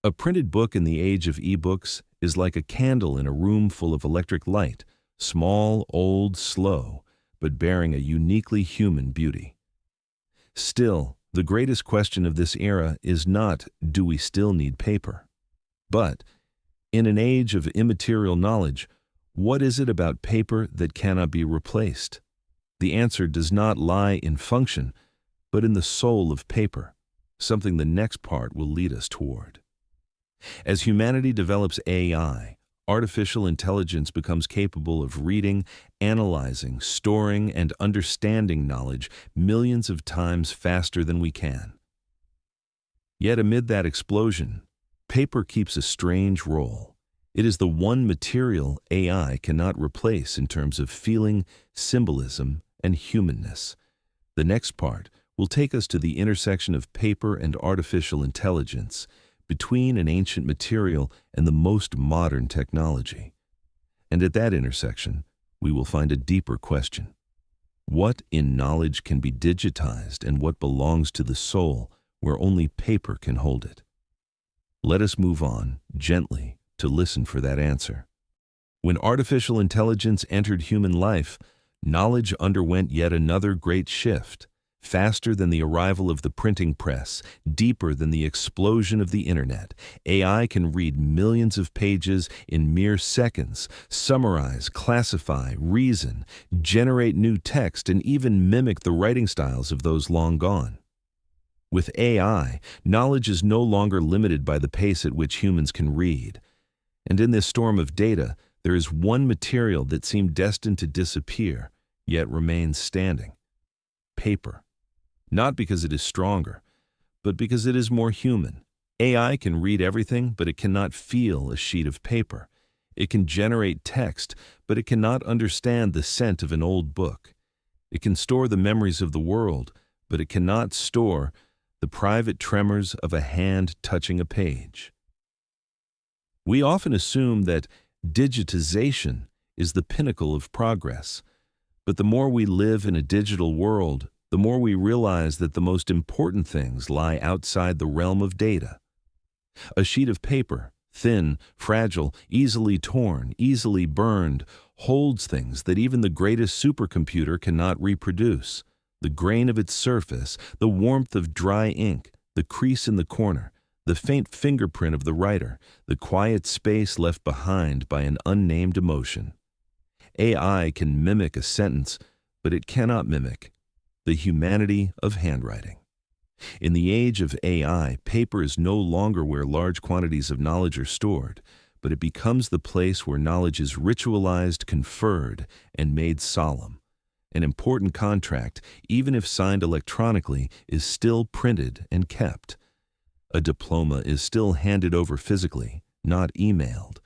A printed book in the age of e-books is like a candle in a room full of electric light, small, old, slow, but bearing a uniquely human beauty. Still, the greatest question of this era is not, do we still need paper? But, in an age of immaterial knowledge, what is it about paper that cannot be replaced? The answer does not lie in function, but in the soul of paper, something the next part will lead us toward. As humanity develops AI, artificial intelligence becomes capable of reading, analyzing, storing, and understanding knowledge millions of times faster than we can. Yet amid that explosion, paper keeps a strange role. It is the one material AI cannot replace in terms of feeling, symbolism, and humanness. The next part will take us to the intersection of paper and artificial intelligence, between an ancient material and the most modern technology. And at that intersection, we will find a deeper question. What in knowledge can be digitized and what belongs to the soul where only paper can hold it? Let us move on, gently, to listen for that answer. When artificial intelligence entered human life, knowledge underwent yet another great shift. Faster than the arrival of the printing press, deeper than the explosion of the internet, AI can read millions of pages in mere seconds, summarize, classify, reason, generate new text, and even mimic the writing styles of those long gone. With AI, knowledge is no longer limited by the pace at which humans can read. And in this storm of data, there is one material that seemed destined to disappear, yet remains standing: paper. Not because it is stronger, but because it is more human. AI can read everything, but it cannot feel a sheet of paper. It can generate text, but it cannot understand the scent of an old book. It can store the memories of the world, but it cannot store the private tremors of a hand touching a page. We often assume that digitization is the pinnacle of progress, but the more we live in a digital world, the more we realize that the most important things lie outside the realm of data. A sheet of paper, thin, fragile, easily torn, easily burned, holds things that even the greatest supercomputer cannot reproduce: the grain of its surface, the warmth of dry ink, the crease in the corner, the faint fingerprint of the writer, the quiet space left behind by an unnamed emotion. AI can mimic a sentence, but it cannot mimic the humanity of handwriting. In the age of AI, paper is no longer where large quantities of knowledge are stored, but it becomes the place where knowledge is ritualized, conferred, and made solemn. An important contract, even if signed electronically, is still printed and kept. A diploma is still handed over physically, not emailed.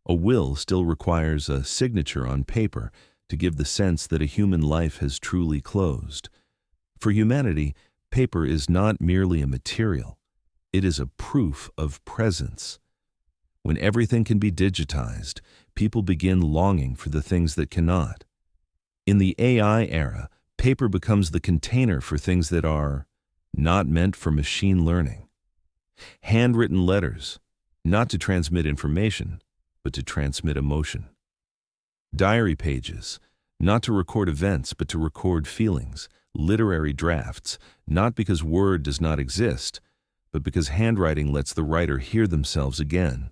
A will still requires a signature on paper to give the sense that a human life has truly closed. For humanity, paper is not merely a material. It is a proof of presence. When everything can be digitized, people begin longing for the things that cannot. In the AI era, paper becomes the container for things that are not meant for machine learning. Handwritten letters, not to transmit information, but to transmit emotion. Diary pages, not to record events, but to record feelings. Literary drafts, not because word does not exist, but because handwriting lets the writer hear themselves again.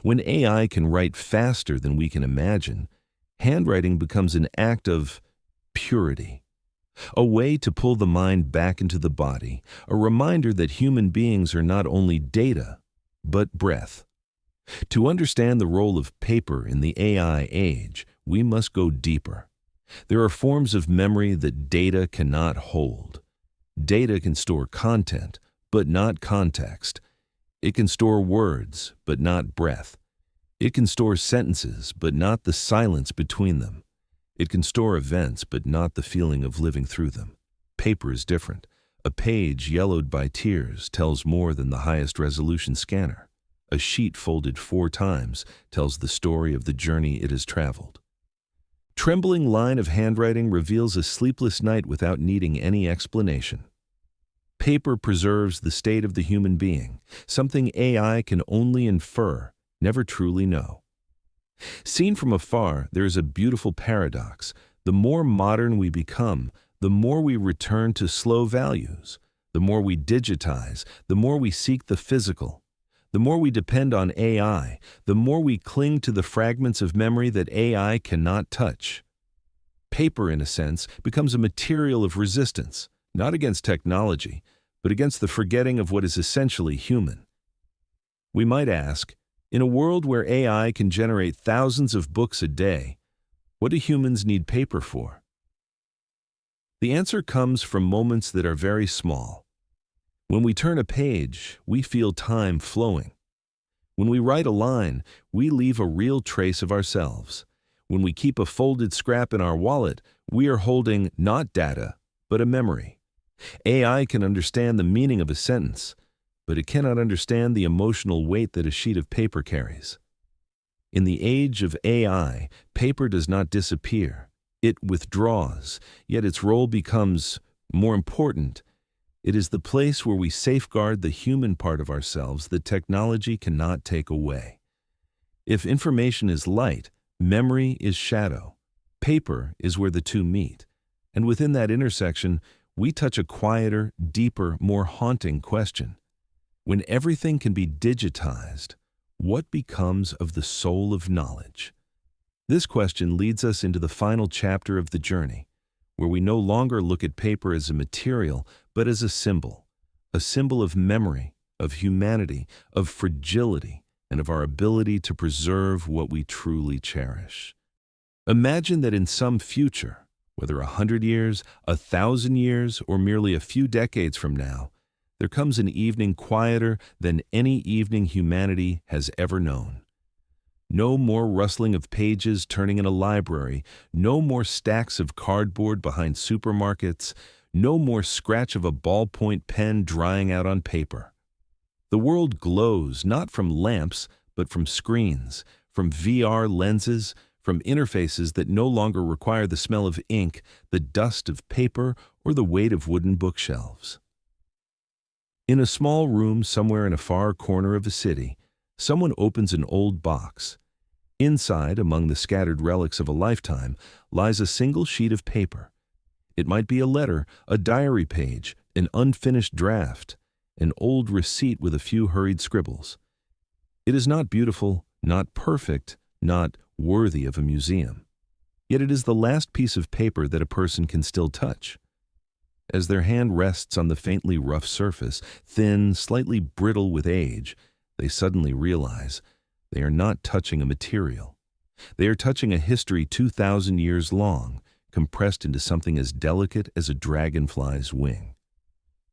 When AI can write faster than we can imagine, handwriting becomes an act of purity, a way to pull the mind back into the body, a reminder that human beings are not only data, but breath. To understand the role of paper in the AI age, we must go deeper. There are forms of memory that data cannot hold. Data can store content, but not context. It can store words, but not breath. It can store sentences, but not the silence between them. It can store events, but not the feeling of living through them. Paper is different. A page yellowed by tears tells more than the highest resolution scanner. A sheet folded 4 times tells the story of the journey it has traveled. Trembling line of handwriting reveals a sleepless night without needing any explanation. Paper preserves the state of the human being, something AI can only infer, never truly know. Seen from afar, there is a beautiful paradox. The more modern we become, the more we return to slow values. The more we digitize, the more we seek the physical. The more we depend on AI, the more we cling to the fragments of memory that AI cannot touch. Paper, in a sense, becomes a material of resistance, not against technology, but against the forgetting of what is essentially human. We might ask, in a world where AI can generate thousands of books a day, what do humans need paper for? The answer comes from moments that are very small. When we turn a page, we feel time flowing. When we write a line, we leave a real trace of ourselves. When we keep a folded scrap in our wallet, we are holding not data, but a memory. AI can understand the meaning of a sentence, but it cannot understand the emotional weight that a sheet of paper carries. In the age of AI, paper does not disappear. It withdraws, yet its role becomes more important. It is the place where we safeguard the human part of ourselves that technology cannot take away. If information is light, memory is shadow. Paper is where the two meet. And within that intersection, we touch a quieter, deeper, more haunting question. When everything can be digitized, what becomes of the soul of knowledge? This question leads us into the final chapter of the journey, where we no longer look at paper as a material, but as a symbol of memory, of humanity, of fragility, and of our ability to preserve what we truly cherish. Imagine that in some future, whether 100 years, 1,000 years, or merely a few decades from now, there comes an evening quieter than any evening humanity has ever known. No more rustling of pages turning in a library, no more stacks of cardboard behind supermarkets, no more scratch of a ballpoint pen drying out on paper. The world glows not from lamps, but from screens, from VR lenses, from interfaces that no longer require the smell of ink, the dust of paper, or the weight of wooden bookshelves. In a small room somewhere in a far corner of a city, someone opens an old box. Inside, among the scattered relics of a lifetime, lies a single sheet of paper. It might be a letter, a diary page, an unfinished draft, an old receipt with a few hurried scribbles. It is not beautiful, not perfect, not worthy of a museum. Yet it is the last piece of paper that a person can still touch. As their hand rests on the faintly rough surface, thin, slightly brittle with age, they suddenly realize they are not touching a material. They are touching a history 2,000 years long, compressed into something as delicate as a dragonfly's wing.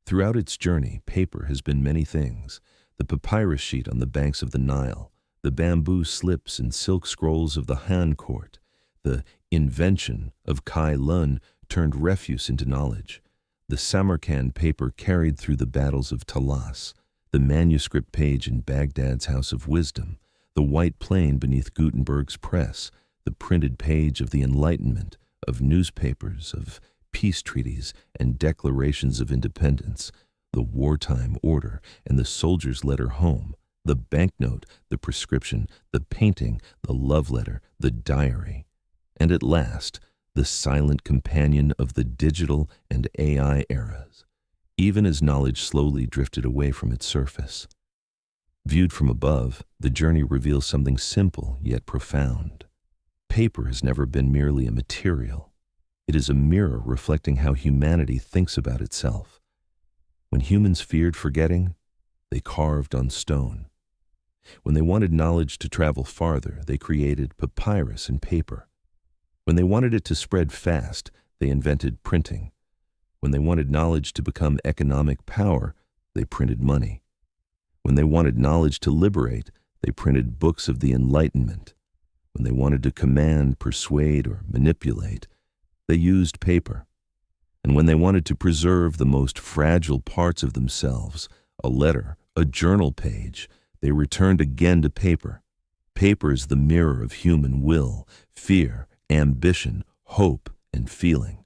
Throughout its journey, paper has been many things: the papyrus sheet on the banks of the Nile, the bamboo slips and silk scrolls of the Han court, the invention of Kai Lun turned refuse into knowledge, the Samarkand paper carried through the battles of Talas, the manuscript page in Baghdad's House of Wisdom, the white plane beneath Gutenberg's press, the printed page of the Enlightenment, of newspapers, of peace treaties and declarations of independence, the wartime order and the soldier's letter home, the banknote, the prescription, the painting, the love letter, the diary, and at last, the silent companion of the digital and AI eras, even as knowledge slowly drifted away from its surface. Viewed from above, the journey reveals something simple yet profound. Paper has never been merely a material. It is a mirror reflecting how humanity thinks about itself. When humans feared forgetting, they carved on stone. When they wanted knowledge to travel farther, they created papyrus and paper. When they wanted it to spread fast, they invented printing. When they wanted knowledge to become economic power, they printed money. When they wanted knowledge to liberate, they printed books of the Enlightenment. When they wanted to command, persuade, or manipulate, they used paper. And when they wanted to preserve the most fragile parts of themselves, a letter, a journal page, they returned again to paper. Paper is the mirror of human will, fear, ambition, hope, and feeling.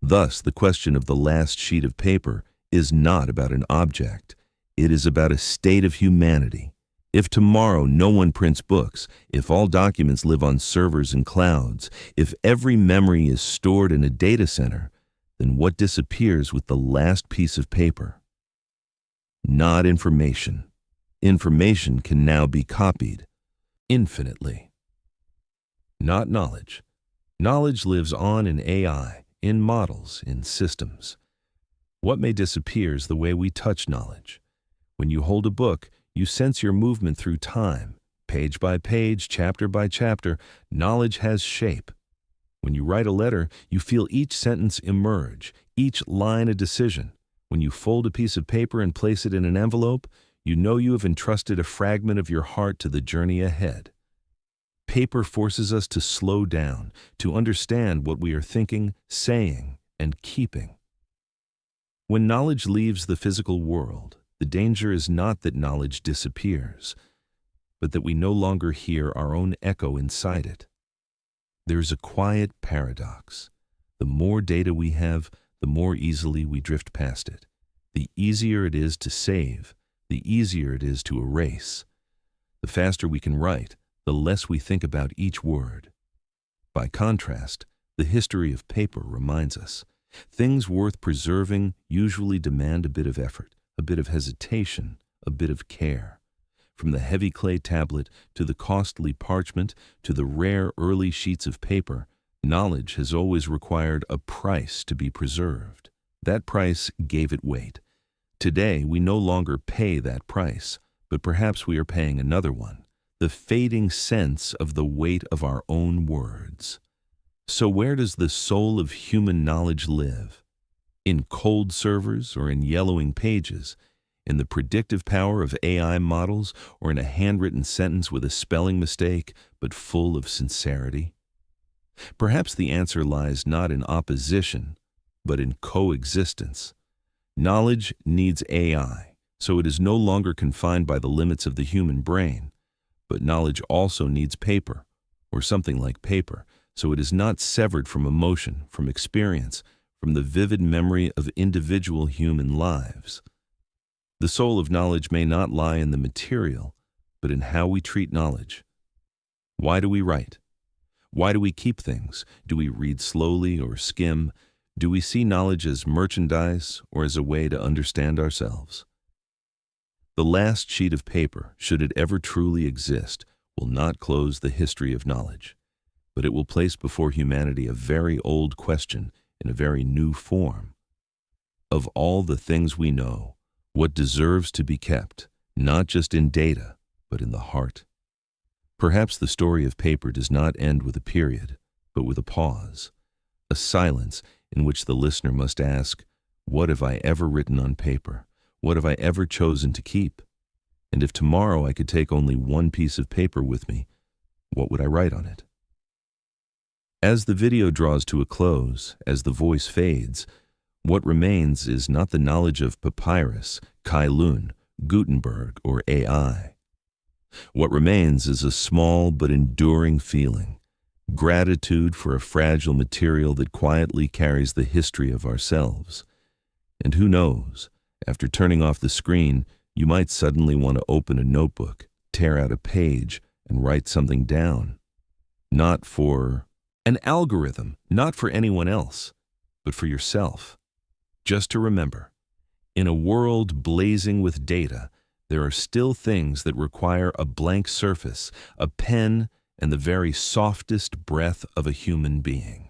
Thus, the question of the last sheet of paper is not about an object. It is about a state of humanity. If tomorrow no one prints books, if all documents live on servers and clouds, if every memory is stored in a data center, then what disappears with the last piece of paper? Not information. Information can now be copied infinitely. Not knowledge. Knowledge lives on in AI, in models, in systems. What may disappear is the way we touch knowledge. When you hold a book, you sense your movement through time. Page by page, chapter by chapter, knowledge has shape. When you write a letter, you feel each sentence emerge, each line a decision. When you fold a piece of paper and place it in an envelope, you know you have entrusted a fragment of your heart to the journey ahead. Paper forces us to slow down, to understand what we are thinking, saying, and keeping. When knowledge leaves the physical world, the danger is not that knowledge disappears, but that we no longer hear our own echo inside it. There is a quiet paradox. The more data we have, the more easily we drift past it. The easier it is to save, the easier it is to erase. The faster we can write, the less we think about each word. By contrast, the history of paper reminds us, things worth preserving usually demand a bit of effort, a bit of hesitation, a bit of care. From the heavy clay tablet to the costly parchment to the rare early sheets of paper, knowledge has always required a price to be preserved. That price gave it weight. Today, we no longer pay that price, but perhaps we are paying another one, the fading sense of the weight of our own words. So where does the soul of human knowledge live? In cold servers or in yellowing pages? In the predictive power of AI models, or in a handwritten sentence with a spelling mistake, but full of sincerity? Perhaps the answer lies not in opposition, but in coexistence. Knowledge needs AI, so it is no longer confined by the limits of the human brain. But knowledge also needs paper, or something like paper, so it is not severed from emotion, from experience, from the vivid memory of individual human lives. The soul of knowledge may not lie in the material, but in how we treat knowledge. Why do we write? Why do we keep things? Do we read slowly or skim? Do we see knowledge as merchandise or as a way to understand ourselves? The last sheet of paper, should it ever truly exist, will not close the history of knowledge, but it will place before humanity a very old question in a very new form. Of all the things we know, what deserves to be kept, not just in data, but in the heart? Perhaps the story of paper does not end with a period, but with a pause, a silence in which the listener must ask, what have I ever written on paper? What have I ever chosen to keep? And if tomorrow I could take only one piece of paper with me, what would I write on it? As the video draws to a close, as the voice fades, what remains is not the knowledge of Papyrus, Kai-Lun, Gutenberg, or AI. What remains is a small but enduring feeling, gratitude for a fragile material that quietly carries the history of ourselves. And who knows, after turning off the screen, you might suddenly want to open a notebook, tear out a page, and write something down. Not for an algorithm, not for anyone else, but for yourself. Just to remember, in a world blazing with data, there are still things that require a blank surface, a pen, and the very softest breath of a human being.